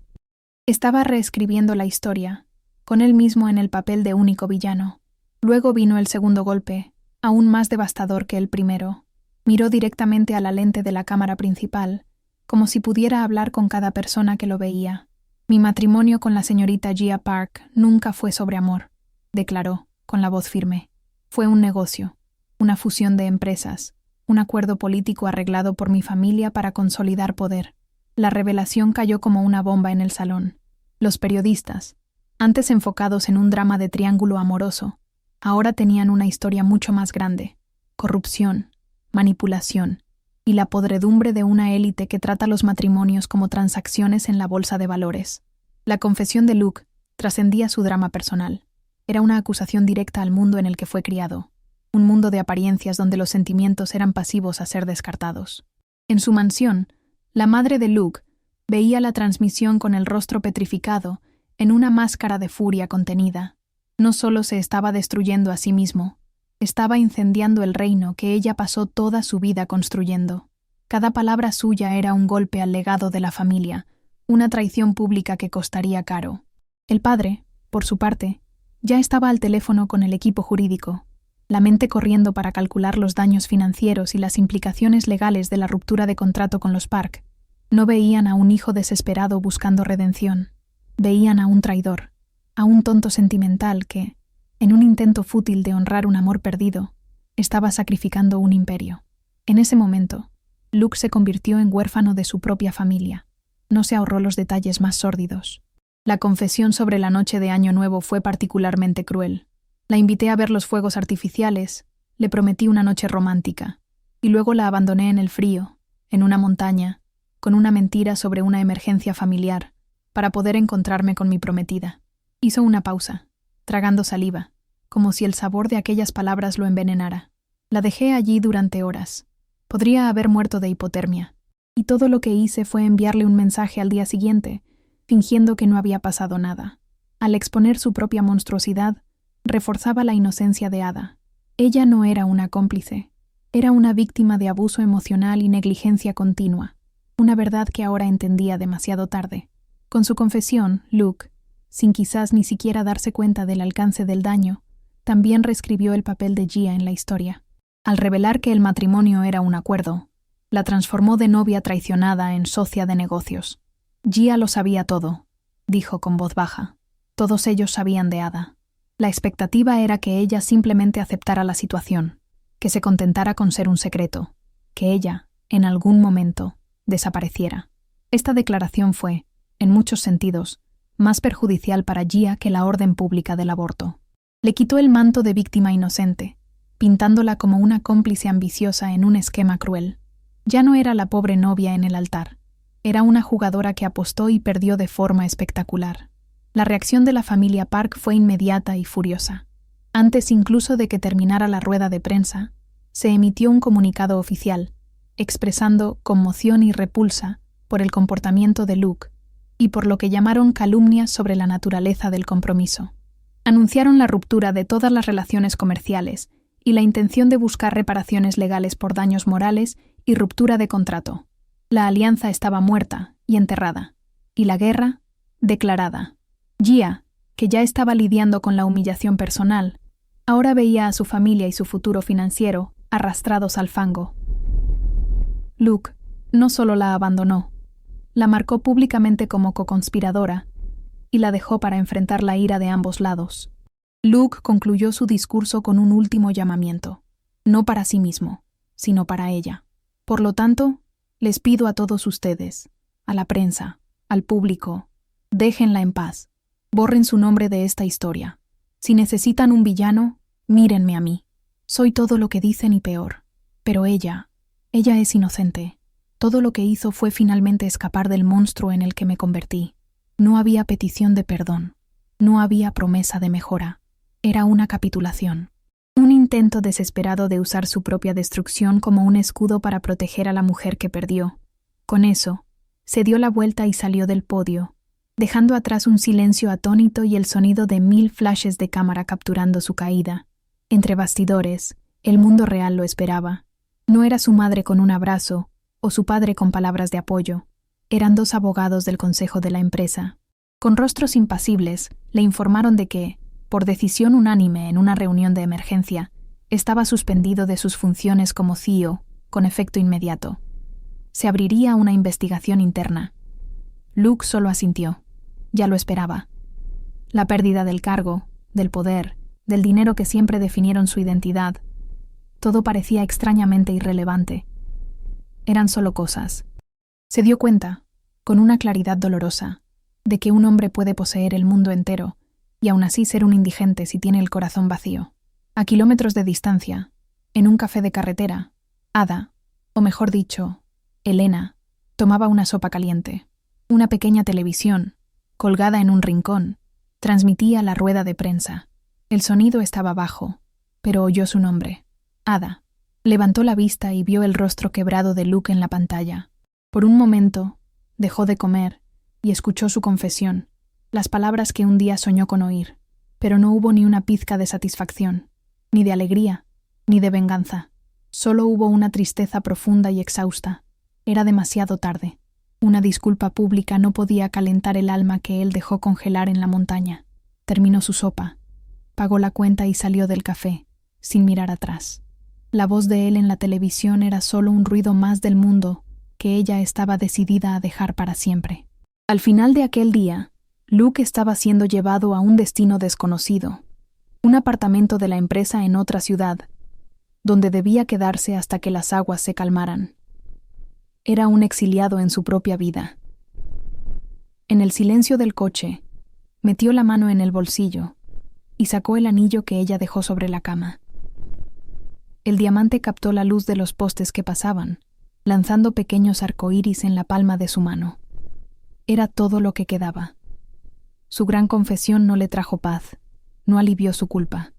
Estaba reescribiendo la historia, con él mismo en el papel de único villano. Luego vino el segundo golpe, aún más devastador que el primero. Miró directamente a la lente de la cámara principal, como si pudiera hablar con cada persona que lo veía. «Mi matrimonio con la señorita Gia Park nunca fue sobre amor», declaró, con la voz firme. «Fue un negocio, una fusión de empresas, un acuerdo político arreglado por mi familia para consolidar poder». La revelación cayó como una bomba en el salón. Los periodistas, antes enfocados en un drama de triángulo amoroso, ahora tenían una historia mucho más grande: corrupción, manipulación y la podredumbre de una élite que trata los matrimonios como transacciones en la bolsa de valores. La confesión de Luke trascendía su drama personal. Era una acusación directa al mundo en el que fue criado, un mundo de apariencias donde los sentimientos eran pasivos a ser descartados. En su mansión, la madre de Luke veía la transmisión con el rostro petrificado en una máscara de furia contenida. No solo se estaba destruyendo a sí mismo, estaba incendiando el reino que ella pasó toda su vida construyendo. Cada palabra suya era un golpe al legado de la familia, una traición pública que costaría caro. El padre, por su parte, ya estaba al teléfono con el equipo jurídico, la mente corriendo para calcular los daños financieros y las implicaciones legales de la ruptura de contrato con los Park. No veían a un hijo desesperado buscando redención. Veían a un traidor, a un tonto sentimental que, en un intento fútil de honrar un amor perdido, estaba sacrificando un imperio. En ese momento, Luke se convirtió en huérfano de su propia familia. No se ahorró los detalles más sórdidos. La confesión sobre la noche de Año Nuevo fue particularmente cruel. La invité a ver los fuegos artificiales, le prometí una noche romántica, y luego la abandoné en el frío, en una montaña, con una mentira sobre una emergencia familiar, para poder encontrarme con mi prometida. Hizo una pausa, tragando saliva, como si el sabor de aquellas palabras lo envenenara. La dejé allí durante horas. Podría haber muerto de hipotermia. Y todo lo que hice fue enviarle un mensaje al día siguiente, fingiendo que no había pasado nada. Al exponer su propia monstruosidad, reforzaba la inocencia de Ada. Ella no era una cómplice. Era una víctima de abuso emocional y negligencia continua. Una verdad que ahora entendía demasiado tarde. Con su confesión, Luke, sin quizás ni siquiera darse cuenta del alcance del daño, también reescribió el papel de Gia en la historia. Al revelar que el matrimonio era un acuerdo, la transformó de novia traicionada en socia de negocios. Gia lo sabía todo, dijo con voz baja. Todos ellos sabían de Ada. La expectativa era que ella simplemente aceptara la situación, que se contentara con ser un secreto, que ella, en algún momento, desapareciera. Esta declaración fue, en muchos sentidos, más perjudicial para Gia que la orden pública del aborto. Le quitó el manto de víctima inocente, pintándola como una cómplice ambiciosa en un esquema cruel. Ya no era la pobre novia en el altar. Era una jugadora que apostó y perdió de forma espectacular. La reacción de la familia Park fue inmediata y furiosa. Antes incluso de que terminara la rueda de prensa, se emitió un comunicado oficial, expresando conmoción y repulsa por el comportamiento de Luke y por lo que llamaron calumnias sobre la naturaleza del compromiso. Anunciaron la ruptura de todas las relaciones comerciales y la intención de buscar reparaciones legales por daños morales y ruptura de contrato. La alianza estaba muerta y enterrada, y la guerra, declarada. Gia, que ya estaba lidiando con la humillación personal, ahora veía a su familia y su futuro financiero arrastrados al fango. Luke no solo la abandonó, la marcó públicamente como coconspiradora y la dejó para enfrentar la ira de ambos lados. Luke concluyó su discurso con un último llamamiento, no para sí mismo, sino para ella. Por lo tanto, les pido a todos ustedes, a la prensa, al público, déjenla en paz, borren su nombre de esta historia. Si necesitan un villano, mírenme a mí. Soy todo lo que dicen y peor. Pero ella es inocente. Todo lo que hizo fue finalmente escapar del monstruo en el que me convertí. No había petición de perdón. No había promesa de mejora. Era una capitulación. Un intento desesperado de usar su propia destrucción como un escudo para proteger a la mujer que perdió. Con eso, se dio la vuelta y salió del podio, dejando atrás un silencio atónito y el sonido de 1000 flashes de cámara capturando su caída. Entre bastidores, el mundo real lo esperaba. No era su madre con un abrazo, o su padre con palabras de apoyo. Eran 2 abogados del consejo de la empresa. Con rostros impasibles, le informaron de que, por decisión unánime en una reunión de emergencia, estaba suspendido de sus funciones como CEO, con efecto inmediato. Se abriría una investigación interna. Luke solo asintió. Ya lo esperaba. La pérdida del cargo, del poder, del dinero que siempre definieron su identidad, todo parecía extrañamente irrelevante. Eran solo cosas. Se dio cuenta, con una claridad dolorosa, de que un hombre puede poseer el mundo entero y aún así ser un indigente si tiene el corazón vacío. A kilómetros de distancia, en un café de carretera, Ada, o mejor dicho, Elena, tomaba una sopa caliente. Una pequeña televisión, colgada en un rincón, transmitía la rueda de prensa. El sonido estaba bajo, pero oyó su nombre. Ada. Levantó la vista y vio el rostro quebrado de Luke en la pantalla. Por un momento, dejó de comer y escuchó su confesión, las palabras que un día soñó con oír, pero no hubo ni una pizca de satisfacción, ni de alegría, ni de venganza. Solo hubo una tristeza profunda y exhausta. Era demasiado tarde. Una disculpa pública no podía calentar el alma que él dejó congelar en la montaña. Terminó su sopa, pagó la cuenta y salió del café, sin mirar atrás. La voz de él en la televisión era solo un ruido más del mundo que ella estaba decidida a dejar para siempre. Al final de aquel día, Luke estaba siendo llevado a un destino desconocido, un apartamento de la empresa en otra ciudad, donde debía quedarse hasta que las aguas se calmaran. Era un exiliado en su propia vida. En el silencio del coche, metió la mano en el bolsillo y sacó el anillo que ella dejó sobre la cama. El diamante captó la luz de los postes que pasaban, lanzando pequeños arcoíris en la palma de su mano. Era todo lo que quedaba. Su gran confesión no le trajo paz, no alivió su culpa.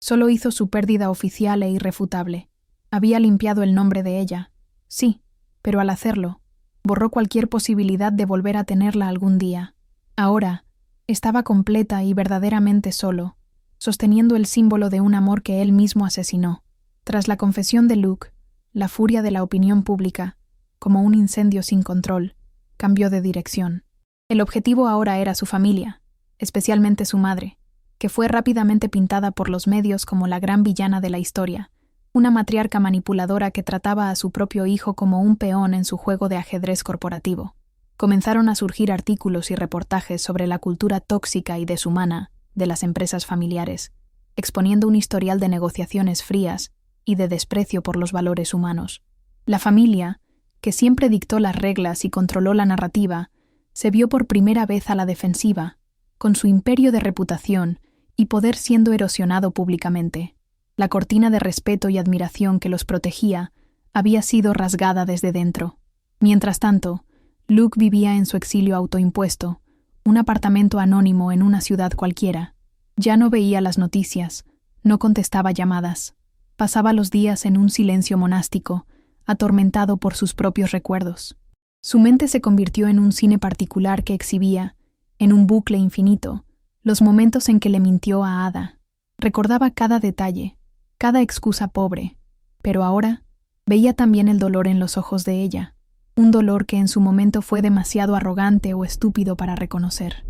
Solo hizo su pérdida oficial e irrefutable. Había limpiado el nombre de ella, sí, pero al hacerlo, borró cualquier posibilidad de volver a tenerla algún día. Ahora, estaba completa y verdaderamente solo, sosteniendo el símbolo de un amor que él mismo asesinó. Tras la confesión de Luke, la furia de la opinión pública, como un incendio sin control, cambió de dirección. El objetivo ahora era su familia, especialmente su madre, que fue rápidamente pintada por los medios como la gran villana de la historia, una matriarca manipuladora que trataba a su propio hijo como un peón en su juego de ajedrez corporativo. Comenzaron a surgir artículos y reportajes sobre la cultura tóxica y deshumana de las empresas familiares, exponiendo un historial de negociaciones frías y de desprecio por los valores humanos. La familia, que siempre dictó las reglas y controló la narrativa, Se vio por primera vez a la defensiva, con su imperio de reputación y poder siendo erosionado públicamente. La cortina de respeto y admiración que los protegía había sido rasgada desde dentro. Mientras tanto, Luke vivía en su exilio autoimpuesto, un apartamento anónimo en una ciudad cualquiera. Ya no veía las noticias, no contestaba llamadas. Pasaba los días en un silencio monástico, atormentado por sus propios recuerdos. Su mente se convirtió en un cine particular que exhibía, en un bucle infinito, los momentos en que le mintió a Ada. Recordaba cada detalle, cada excusa pobre, pero ahora veía también el dolor en los ojos de ella, un dolor que en su momento fue demasiado arrogante o estúpido para reconocer.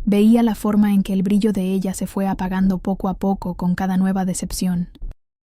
Veía la forma en que el brillo de ella se fue apagando poco a poco con cada nueva decepción.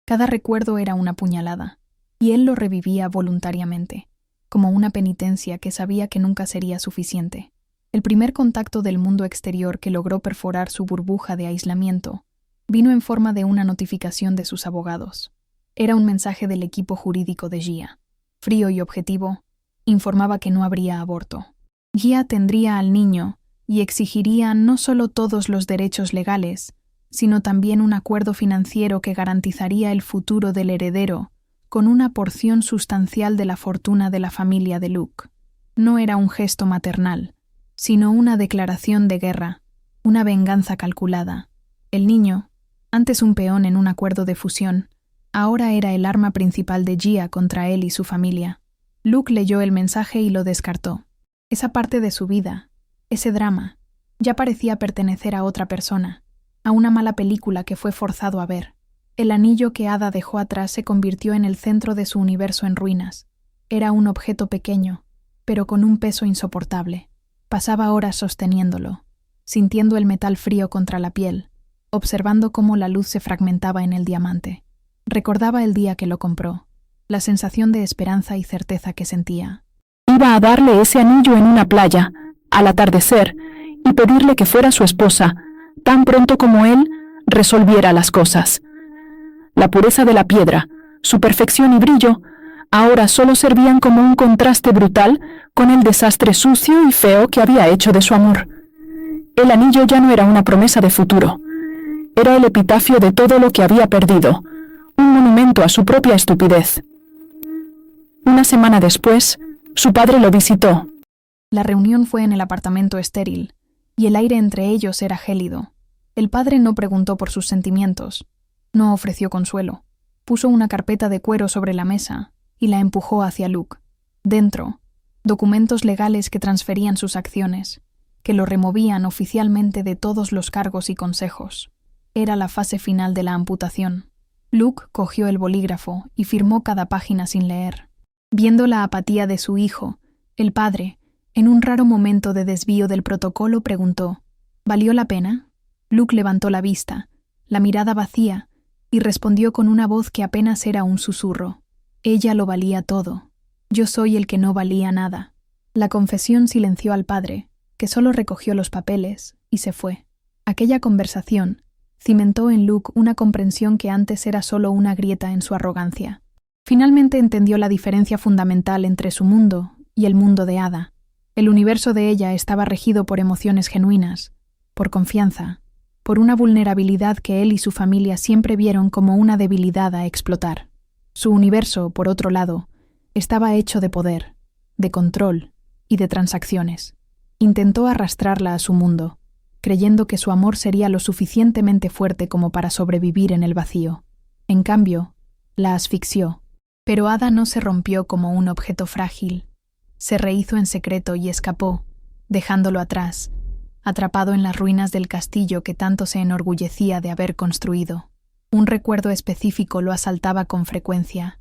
Cada recuerdo era una puñalada, y él lo revivía voluntariamente, como una penitencia que sabía que nunca sería suficiente. El primer contacto del mundo exterior que logró perforar su burbuja de aislamiento vino en forma de una notificación de sus abogados. Era un mensaje del equipo jurídico de Gia. Frío y objetivo, informaba que no habría aborto. Gia tendría al niño y exigiría no solo todos los derechos legales, sino también un acuerdo financiero que garantizaría el futuro del heredero, con una porción sustancial de la fortuna de la familia de Luke. No era un gesto maternal, sino una declaración de guerra, una venganza calculada. El niño, antes un peón en un acuerdo de fusión, ahora era el arma principal de Gia contra él y su familia. Luke leyó el mensaje y lo descartó. Esa parte de su vida, ese drama, ya parecía pertenecer a otra persona, a una mala película que fue forzado a ver. El anillo que Ada dejó atrás se convirtió en el centro de su universo en ruinas. Era un objeto pequeño, pero con un peso insoportable. Pasaba horas sosteniéndolo, sintiendo el metal frío contra la piel, observando cómo la luz se fragmentaba en el diamante. Recordaba el día que lo compró, la sensación de esperanza y certeza que sentía. Iba a darle ese anillo en una playa, al atardecer, y pedirle que fuera su esposa, tan pronto como él resolviera las cosas. La pureza de la piedra, su perfección y brillo, ahora solo servían como un contraste brutal con el desastre sucio y feo que había hecho de su amor. El anillo ya no era una promesa de futuro. Era el epitafio de todo lo que había perdido, un monumento a su propia estupidez. Una semana después, su padre lo visitó. La reunión fue en el apartamento estéril, y el aire entre ellos era gélido. El padre no preguntó por sus sentimientos, no ofreció consuelo. Puso una carpeta de cuero sobre la mesa y la empujó hacia Luke. Dentro, documentos legales que transferían sus acciones, que lo removían oficialmente de todos los cargos y consejos. Era la fase final de la amputación. Luke cogió el bolígrafo y firmó cada página sin leer. Viendo la apatía de su hijo, el padre, en un raro momento de desvío del protocolo, preguntó: ¿Valió la pena? Luke levantó la vista, la mirada vacía, y respondió con una voz que apenas era un susurro: Ella lo valía todo. Yo soy el que no valía nada. La confesión silenció al padre, que solo recogió los papeles y se fue. Aquella conversación cimentó en Luke una comprensión que antes era solo una grieta en su arrogancia. Finalmente entendió la diferencia fundamental entre su mundo y el mundo de Ada. El universo de ella estaba regido por emociones genuinas, por confianza, por una vulnerabilidad que él y su familia siempre vieron como una debilidad a explotar. Su universo, por otro lado, estaba hecho de poder, de control y de transacciones. Intentó arrastrarla a su mundo, creyendo que su amor sería lo suficientemente fuerte como para sobrevivir en el vacío. En cambio, la asfixió. Pero Ada no se rompió como un objeto frágil. Se rehizo en secreto y escapó, dejándolo atrás, atrapado en las ruinas del castillo que tanto se enorgullecía de haber construido. Un recuerdo específico lo asaltaba con frecuencia.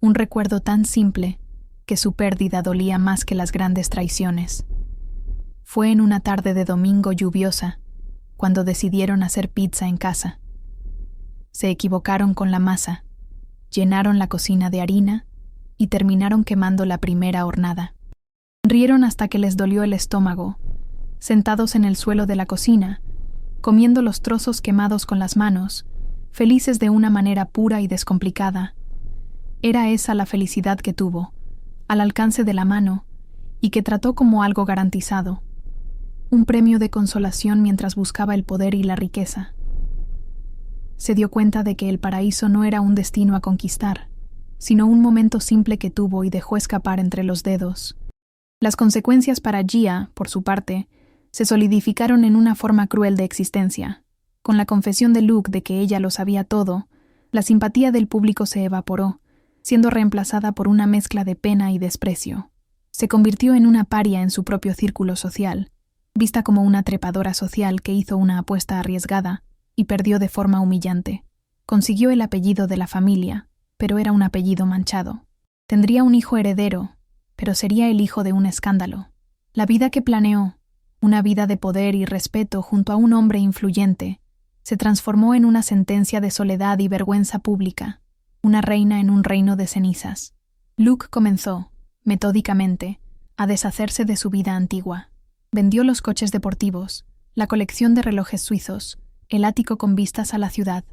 Un recuerdo tan simple que su pérdida dolía más que las grandes traiciones. Fue en una tarde de domingo lluviosa, cuando decidieron hacer pizza en casa. Se equivocaron con la masa, llenaron la cocina de harina y terminaron quemando la primera hornada. Rieron hasta que les dolió el estómago, sentados en el suelo de la cocina, comiendo los trozos quemados con las manos, felices de una manera pura y descomplicada. Era esa la felicidad que tuvo, al alcance de la mano, y que trató como algo garantizado, un premio de consolación mientras buscaba el poder y la riqueza. Se dio cuenta de que el paraíso no era un destino a conquistar, sino un momento simple que tuvo y dejó escapar entre los dedos. Las consecuencias para Gia, por su parte, se solidificaron en una forma cruel de existencia. Con la confesión de Luke de que ella lo sabía todo, la simpatía del público se evaporó, siendo reemplazada por una mezcla de pena y desprecio. Se convirtió en una paria en su propio círculo social, vista como una trepadora social que hizo una apuesta arriesgada y perdió de forma humillante. Consiguió el apellido de la familia, pero era un apellido manchado. Tendría un hijo heredero, pero sería el hijo de un escándalo. La vida que planeó, una vida de poder y respeto junto a un hombre influyente, se transformó en una sentencia de soledad y vergüenza pública, una reina en un reino de cenizas. Luke comenzó, metódicamente, a deshacerse de su vida antigua. Vendió los coches deportivos, la colección de relojes suizos, el ático con vistas a la ciudad.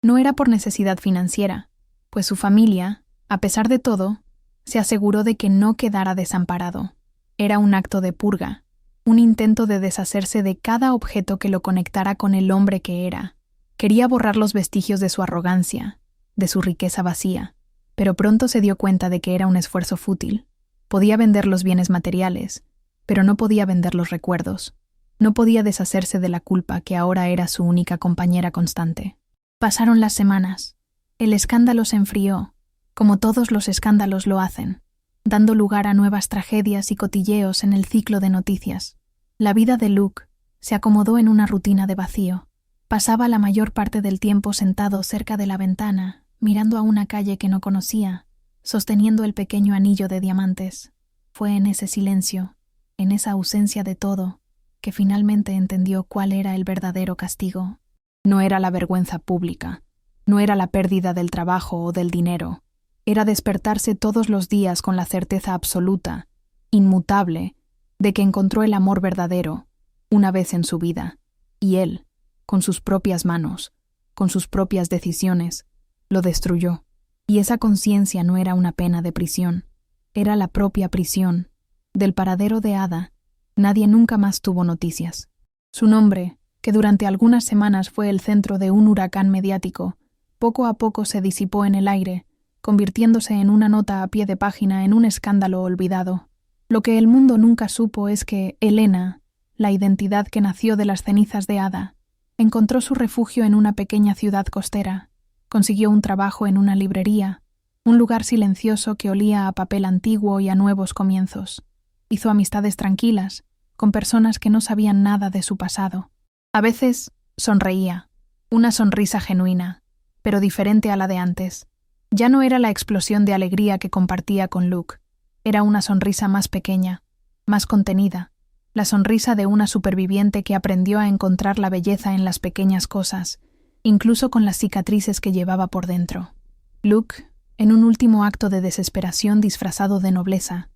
No era por necesidad financiera, pues su familia, a pesar de todo, se aseguró de que no quedara desamparado. Era un acto de purga, un intento de deshacerse de cada objeto que lo conectara con el hombre que era. Quería borrar los vestigios de su arrogancia, de su riqueza vacía, pero pronto se dio cuenta de que era un esfuerzo fútil. Podía vender los bienes materiales, pero no podía vender los recuerdos. No podía deshacerse de la culpa que ahora era su única compañera constante. Pasaron las semanas. El escándalo se enfrió, como todos los escándalos lo hacen, dando lugar a nuevas tragedias y cotilleos en el ciclo de noticias. La vida de Luke se acomodó en una rutina de vacío. Pasaba la mayor parte del tiempo sentado cerca de la ventana, mirando a una calle que no conocía, sosteniendo el pequeño anillo de diamantes. Fue en ese silencio, en esa ausencia de todo, que finalmente entendió cuál era el verdadero castigo. No era la vergüenza pública, no era la pérdida del trabajo o del dinero, era despertarse todos los días con la certeza absoluta, inmutable, de que encontró el amor verdadero, una vez en su vida, y él, con sus propias manos, con sus propias decisiones, lo destruyó. Y esa conciencia no era una pena de prisión, era la propia prisión. Del paradero de Ada, nadie nunca más tuvo noticias. Su nombre, que durante algunas semanas fue el centro de un huracán mediático, poco a poco se disipó en el aire, convirtiéndose en una nota a pie de página en un escándalo olvidado. Lo que el mundo nunca supo es que Elena, la identidad que nació de las cenizas de Ada, encontró su refugio en una pequeña ciudad costera, consiguió un trabajo en una librería, un lugar silencioso que olía a papel antiguo y a nuevos comienzos. Hizo amistades tranquilas, con personas que no sabían nada de su pasado. A veces sonreía, una sonrisa genuina, pero diferente a la de antes. Ya no era la explosión de alegría que compartía con Luke, era una sonrisa más pequeña, más contenida, la sonrisa de una superviviente que aprendió a encontrar la belleza en las pequeñas cosas, incluso con las cicatrices que llevaba por dentro. Luke, en un último acto de desesperación disfrazado de nobleza,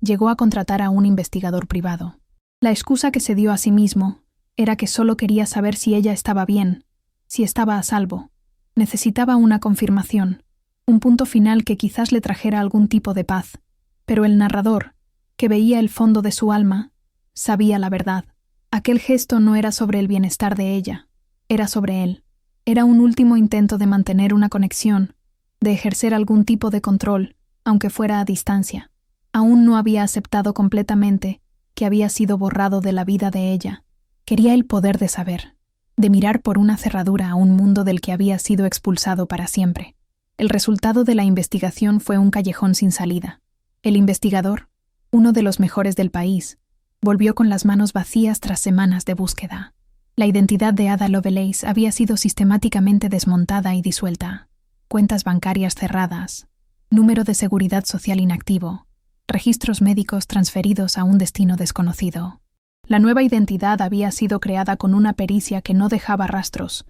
llegó a contratar a un investigador privado. La excusa que se dio a sí mismo era que solo quería saber si ella estaba bien, si estaba a salvo. Necesitaba una confirmación, un punto final que quizás le trajera algún tipo de paz. Pero el narrador, que veía el fondo de su alma, sabía la verdad. Aquel gesto no era sobre el bienestar de ella, era sobre él. Era un último intento de mantener una conexión, de ejercer algún tipo de control, aunque fuera a distancia. Aún no había aceptado completamente que había sido borrado de la vida de ella. Quería el poder de saber, de mirar por una cerradura a un mundo del que había sido expulsado para siempre. El resultado de la investigación fue un callejón sin salida. El investigador, uno de los mejores del país, volvió con las manos vacías tras semanas de búsqueda. La identidad de Ada Lovelace había sido sistemáticamente desmontada y disuelta. Cuentas bancarias cerradas, número de seguridad social inactivo, registros médicos transferidos a un destino desconocido. La nueva identidad había sido creada con una pericia que no dejaba rastros,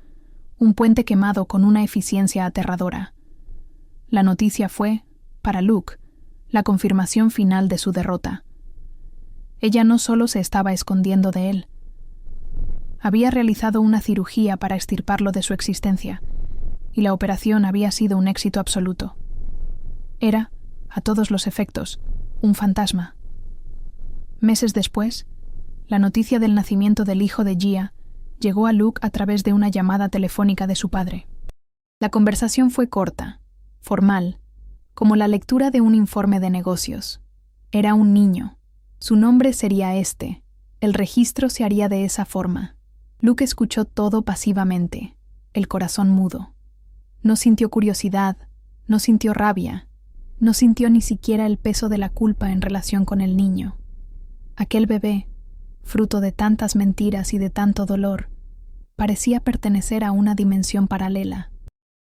un puente quemado con una eficiencia aterradora. La noticia fue, para Luke, la confirmación final de su derrota. Ella no solo se estaba escondiendo de él, había realizado una cirugía para extirparlo de su existencia, y la operación había sido un éxito absoluto. Era, a todos los efectos, un fantasma. Meses después, la noticia del nacimiento del hijo de Gia llegó a Luke a través de una llamada telefónica de su padre. La conversación fue corta, formal, como la lectura de un informe de negocios. Era un niño. Su nombre sería este. El registro se haría de esa forma. Luke escuchó todo pasivamente, el corazón mudo. No sintió curiosidad, no sintió rabia, no sintió ni siquiera el peso de la culpa en relación con el niño. Aquel bebé, fruto de tantas mentiras y de tanto dolor, parecía pertenecer a una dimensión paralela.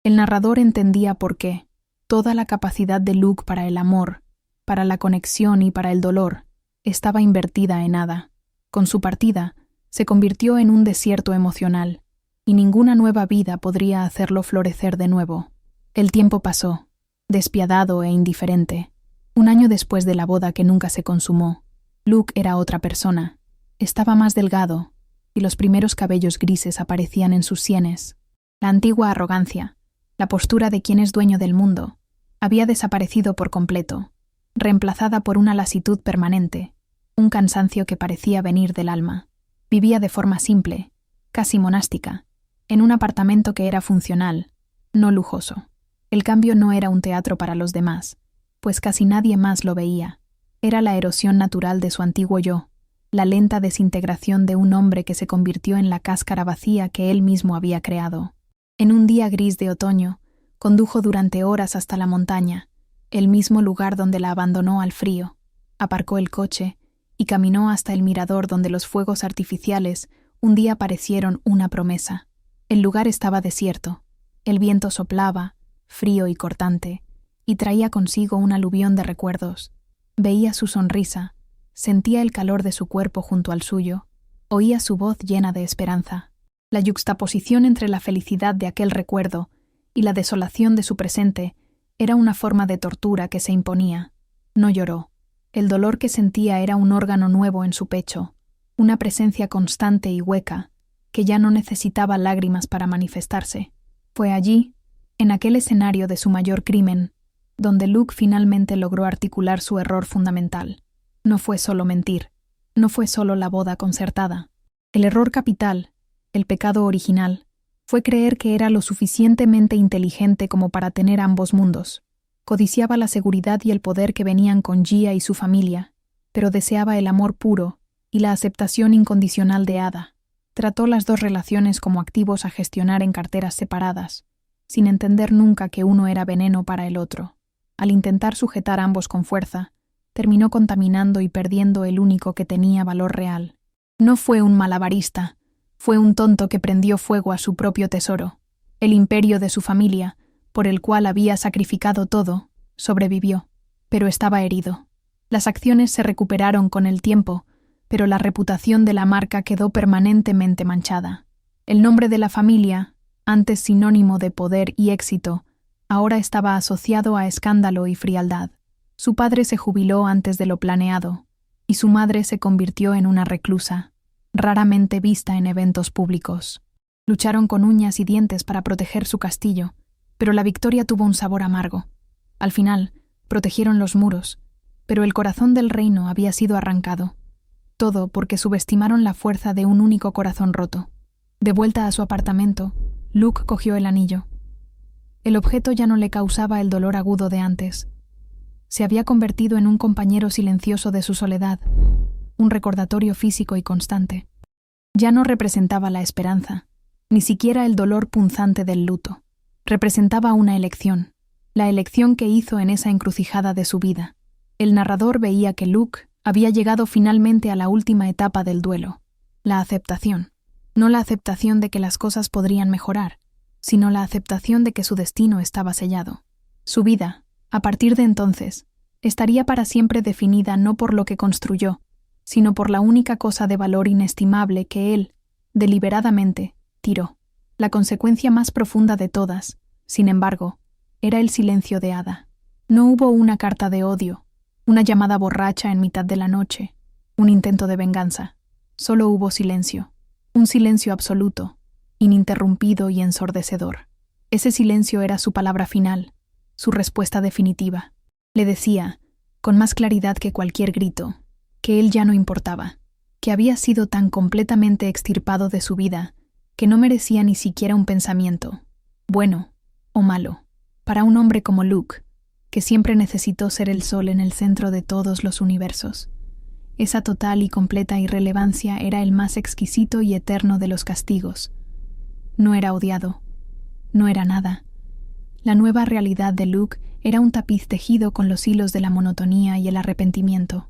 El narrador entendía por qué. Toda la capacidad de Luke para el amor, para la conexión y para el dolor, estaba invertida en Ada. Con su partida, se convirtió en un desierto emocional, y ninguna nueva vida podría hacerlo florecer de nuevo. El tiempo pasó, despiadado e indiferente. Un año después de la boda que nunca se consumó, Luke era otra persona. Estaba más delgado, y los primeros cabellos grises aparecían en sus sienes. La antigua arrogancia, la postura de quien es dueño del mundo, había desaparecido por completo, reemplazada por una lasitud permanente, un cansancio que parecía venir del alma. Vivía de forma simple, casi monástica, en un apartamento que era funcional, no lujoso. El cambio no era un teatro para los demás, pues casi nadie más lo veía. Era la erosión natural de su antiguo yo, la lenta desintegración de un hombre que se convirtió en la cáscara vacía que él mismo había creado. En un día gris de otoño, condujo durante horas hasta la montaña, el mismo lugar donde la abandonó al frío. Aparcó el coche y caminó hasta el mirador donde los fuegos artificiales un día parecieron una promesa. El lugar estaba desierto. El viento soplaba, frío y cortante, y traía consigo un aluvión de recuerdos. Veía su sonrisa, sentía el calor de su cuerpo junto al suyo, oía su voz llena de esperanza. La yuxtaposición entre la felicidad de aquel recuerdo y la desolación de su presente era una forma de tortura que se imponía. No lloró. El dolor que sentía era un órgano nuevo en su pecho, una presencia constante y hueca, que ya no necesitaba lágrimas para manifestarse. Fue allí, en aquel escenario de su mayor crimen, donde Luke finalmente logró articular su error fundamental. No fue solo mentir, no fue solo la boda concertada. El error capital, el pecado original, fue creer que era lo suficientemente inteligente como para tener ambos mundos. Codiciaba la seguridad y el poder que venían con Gia y su familia, pero deseaba el amor puro y la aceptación incondicional de Ada. Trató las dos relaciones como activos a gestionar en carteras separadas, sin entender nunca que uno era veneno para el otro. Al intentar sujetar ambos con fuerza, terminó contaminando y perdiendo el único que tenía valor real. No fue un malabarista, fue un tonto que prendió fuego a su propio tesoro. El imperio de su familia, por el cual había sacrificado todo, sobrevivió, pero estaba herido. Las acciones se recuperaron con el tiempo, pero la reputación de la marca quedó permanentemente manchada. El nombre de la familia, antes sinónimo de poder y éxito, ahora estaba asociado a escándalo y frialdad. Su padre se jubiló antes de lo planeado, y su madre se convirtió en una reclusa, raramente vista en eventos públicos. Lucharon con uñas y dientes para proteger su castillo, pero la victoria tuvo un sabor amargo. Al final, protegieron los muros, pero el corazón del reino había sido arrancado. Todo porque subestimaron la fuerza de un único corazón roto. De vuelta a su apartamento, Luke cogió el anillo. El objeto ya no le causaba el dolor agudo de antes. Se había convertido en un compañero silencioso de su soledad, un recordatorio físico y constante. Ya no representaba la esperanza, ni siquiera el dolor punzante del luto. Representaba una elección, la elección que hizo en esa encrucijada de su vida. El narrador veía que Luke había llegado finalmente a la última etapa del duelo, la aceptación. No la aceptación de que las cosas podrían mejorar, sino la aceptación de que su destino estaba sellado. Su vida, a partir de entonces, estaría para siempre definida no por lo que construyó, sino por la única cosa de valor inestimable que él, deliberadamente, tiró. La consecuencia más profunda de todas, sin embargo, era el silencio de Ada. No hubo una carta de odio, una llamada borracha en mitad de la noche, un intento de venganza. Solo hubo silencio, un silencio absoluto, ininterrumpido y ensordecedor. Ese silencio era su palabra final, su respuesta definitiva. Le decía, con más claridad que cualquier grito, que él ya no importaba, que había sido tan completamente extirpado de su vida que no merecía ni siquiera un pensamiento, bueno o malo, para un hombre como Luke, que siempre necesitó ser el sol en el centro de todos los universos. Esa total y completa irrelevancia era el más exquisito y eterno de los castigos. No era odiado, no era nada. La nueva realidad de Luke era un tapiz tejido con los hilos de la monotonía y el arrepentimiento.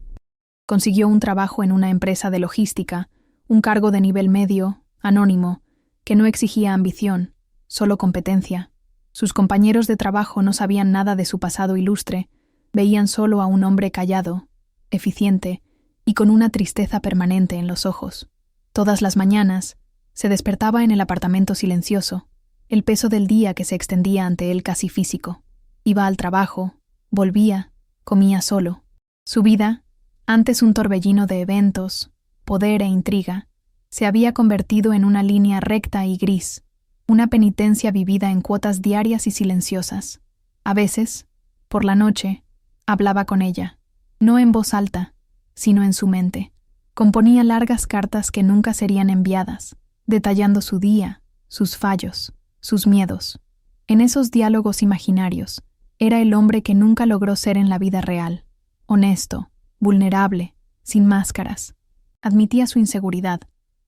Consiguió un trabajo en una empresa de logística, un cargo de nivel medio, anónimo, que no exigía ambición, solo competencia. Sus compañeros de trabajo no sabían nada de su pasado ilustre, veían solo a un hombre callado, eficiente y con una tristeza permanente en los ojos. Todas las mañanas se despertaba en el apartamento silencioso, el peso del día que se extendía ante él casi físico. Iba al trabajo, volvía, comía solo. Su vida, antes un torbellino de eventos, poder e intriga, se había convertido en una línea recta y gris, una penitencia vivida en cuotas diarias y silenciosas. A veces, por la noche, hablaba con ella, no en voz alta, sino en su mente. Componía largas cartas que nunca serían enviadas, detallando su día, sus fallos, sus miedos. En esos diálogos imaginarios, era el hombre que nunca logró ser en la vida real, honesto, vulnerable, sin máscaras. Admitía su inseguridad,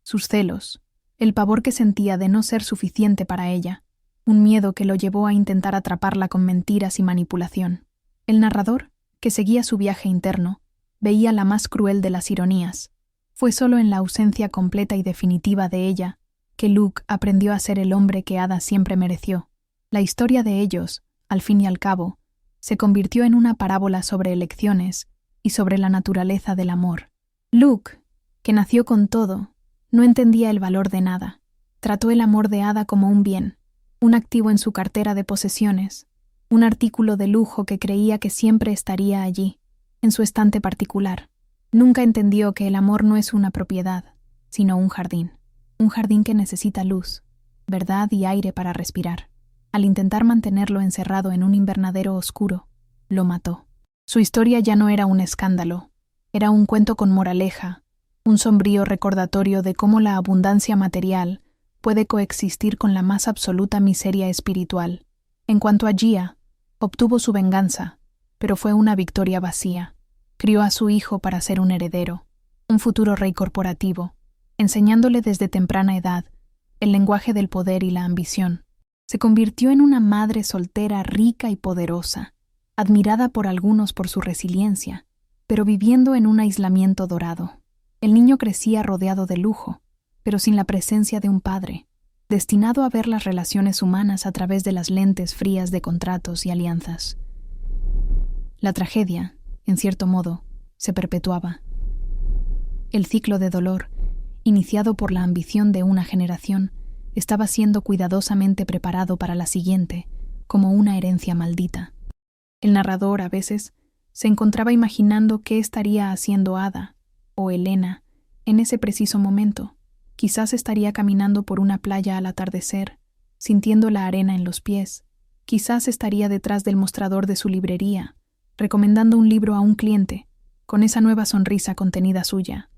sus celos, el pavor que sentía de no ser suficiente para ella, un miedo que lo llevó a intentar atraparla con mentiras y manipulación. El narrador, que seguía su viaje interno, veía la más cruel de las ironías. Fue solo en la ausencia completa y definitiva de ella que Luke aprendió a ser el hombre que Ada siempre mereció. La historia de ellos, al fin y al cabo, se convirtió en una parábola sobre elecciones y sobre la naturaleza del amor. Luke, que nació con todo, no entendía el valor de nada. Trató el amor de Ada como un bien, un activo en su cartera de posesiones, un artículo de lujo que creía que siempre estaría allí, en su estante particular. Nunca entendió que el amor no es una propiedad, sino un jardín que necesita luz, verdad y aire para respirar. Al intentar mantenerlo encerrado en un invernadero oscuro, lo mató. Su historia ya no era un escándalo, era un cuento con moraleja, un sombrío recordatorio de cómo la abundancia material puede coexistir con la más absoluta miseria espiritual. En cuanto a Gia, obtuvo su venganza, pero fue una victoria vacía. Crió a su hijo para ser un heredero, un futuro rey corporativo, enseñándole desde temprana edad el lenguaje del poder y la ambición. Se convirtió en una madre soltera rica y poderosa, admirada por algunos por su resiliencia, pero viviendo en un aislamiento dorado. El niño crecía rodeado de lujo, pero sin la presencia de un padre, destinado a ver las relaciones humanas a través de las lentes frías de contratos y alianzas. La tragedia, en cierto modo, se perpetuaba. El ciclo de dolor, iniciado por la ambición de una generación, estaba siendo cuidadosamente preparado para la siguiente, como una herencia maldita. El narrador, a veces, se encontraba imaginando qué estaría haciendo Ada o Elena en ese preciso momento. Quizás estaría caminando por una playa al atardecer, sintiendo la arena en los pies. Quizás estaría detrás del mostrador de su librería, recomendando un libro a un cliente, con esa nueva sonrisa contenida suya.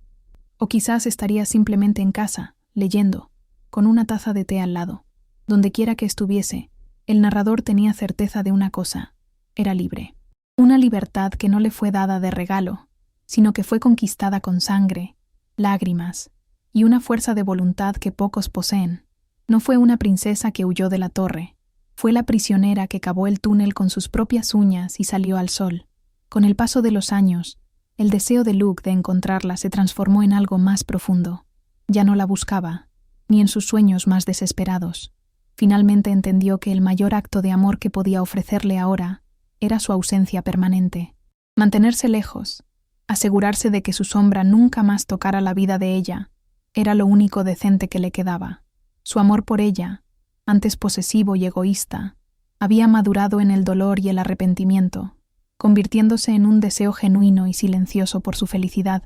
O quizás estaría simplemente en casa, leyendo, con una taza de té al lado. Donde quiera que estuviese, el narrador tenía certeza de una cosa: era libre. Una libertad que no le fue dada de regalo, sino que fue conquistada con sangre, lágrimas y una fuerza de voluntad que pocos poseen. No fue una princesa que huyó de la torre, fue la prisionera que cavó el túnel con sus propias uñas y salió al sol. Con el paso de los años, el deseo de Luke de encontrarla se transformó en algo más profundo. Ya no la buscaba, ni en sus sueños más desesperados. Finalmente entendió que el mayor acto de amor que podía ofrecerle ahora era su ausencia permanente. Mantenerse lejos, asegurarse de que su sombra nunca más tocara la vida de ella, era lo único decente que le quedaba. Su amor por ella, antes posesivo y egoísta, había madurado en el dolor y el arrepentimiento, convirtiéndose en un deseo genuino y silencioso por su felicidad,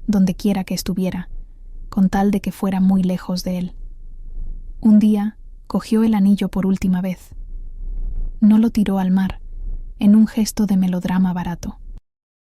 donde quiera que estuviera, con tal de que fuera muy lejos de él. Un día cogió el anillo por última vez. No lo tiró al mar, en un gesto de melodrama barato.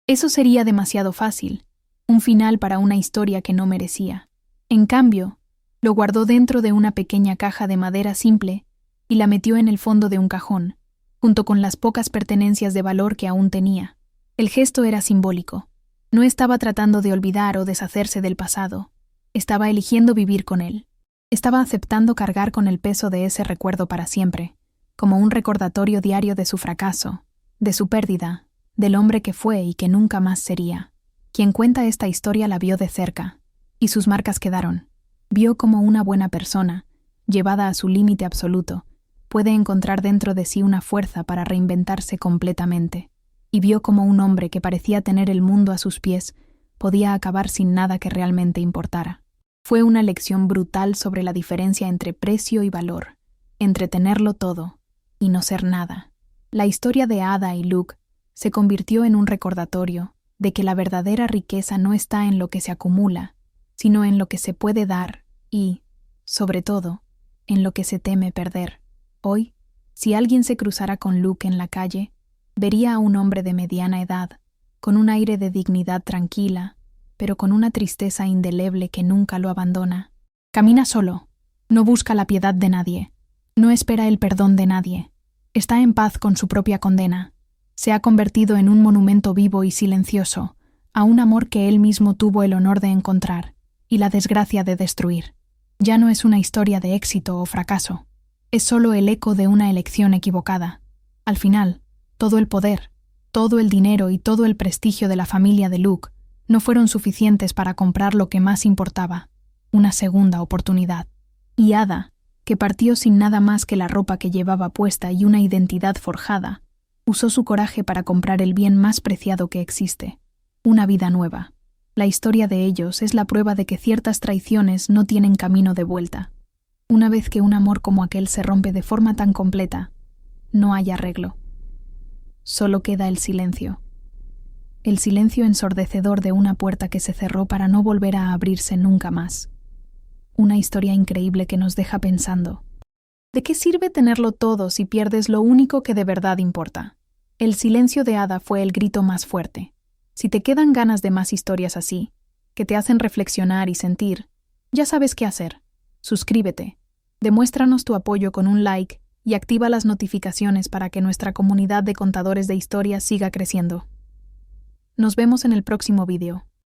Eso sería demasiado fácil, un final para una historia que no merecía. En cambio, lo guardó dentro de una pequeña caja de madera simple y la metió en el fondo de un cajón, junto con las pocas pertenencias de valor que aún tenía. El gesto era simbólico. No estaba tratando de olvidar o deshacerse del pasado. Estaba eligiendo vivir con él. Estaba aceptando cargar con el peso de ese recuerdo para siempre, como un recordatorio diario de su fracaso, de su pérdida, del hombre que fue y que nunca más sería. Quien cuenta esta historia la vio de cerca, y sus marcas quedaron. Vio como una buena persona, llevada a su límite absoluto, puede encontrar dentro de sí una fuerza para reinventarse completamente, y vio como un hombre que parecía tener el mundo a sus pies podía acabar sin nada que realmente importara. Fue una lección brutal sobre la diferencia entre precio y valor, entre tenerlo todo y no ser nada. La historia de Ada y Luke se convirtió en un recordatorio de que la verdadera riqueza no está en lo que se acumula, sino en lo que se puede dar y, sobre todo, en lo que se teme perder. Hoy, si alguien se cruzara con Luke en la calle, vería a un hombre de mediana edad, con un aire de dignidad tranquila, pero con una tristeza indeleble que nunca lo abandona. Camina solo, no busca la piedad de nadie, no espera el perdón de nadie, está en paz con su propia condena. Se ha convertido en un monumento vivo y silencioso a un amor que él mismo tuvo el honor de encontrar y la desgracia de destruir. Ya no es una historia de éxito o fracaso, es solo el eco de una elección equivocada. Al final, todo el poder, todo el dinero y todo el prestigio de la familia de Luke no fueron suficientes para comprar lo que más importaba, una segunda oportunidad. Y Ada, que partió sin nada más que la ropa que llevaba puesta y una identidad forjada, usó su coraje para comprar el bien más preciado que existe, una vida nueva. La historia de ellos es la prueba de que ciertas traiciones no tienen camino de vuelta. Una vez que un amor como aquel se rompe de forma tan completa, no hay arreglo. Solo queda el silencio. El silencio ensordecedor de una puerta que se cerró para no volver a abrirse nunca más. Una historia increíble que nos deja pensando. ¿De qué sirve tenerlo todo si pierdes lo único que de verdad importa? El silencio de Ada fue el grito más fuerte. Si te quedan ganas de más historias así, que te hacen reflexionar y sentir, ya sabes qué hacer. Suscríbete, demuéstranos tu apoyo con un like y activa las notificaciones para que nuestra comunidad de contadores de historias siga creciendo. Nos vemos en el próximo video.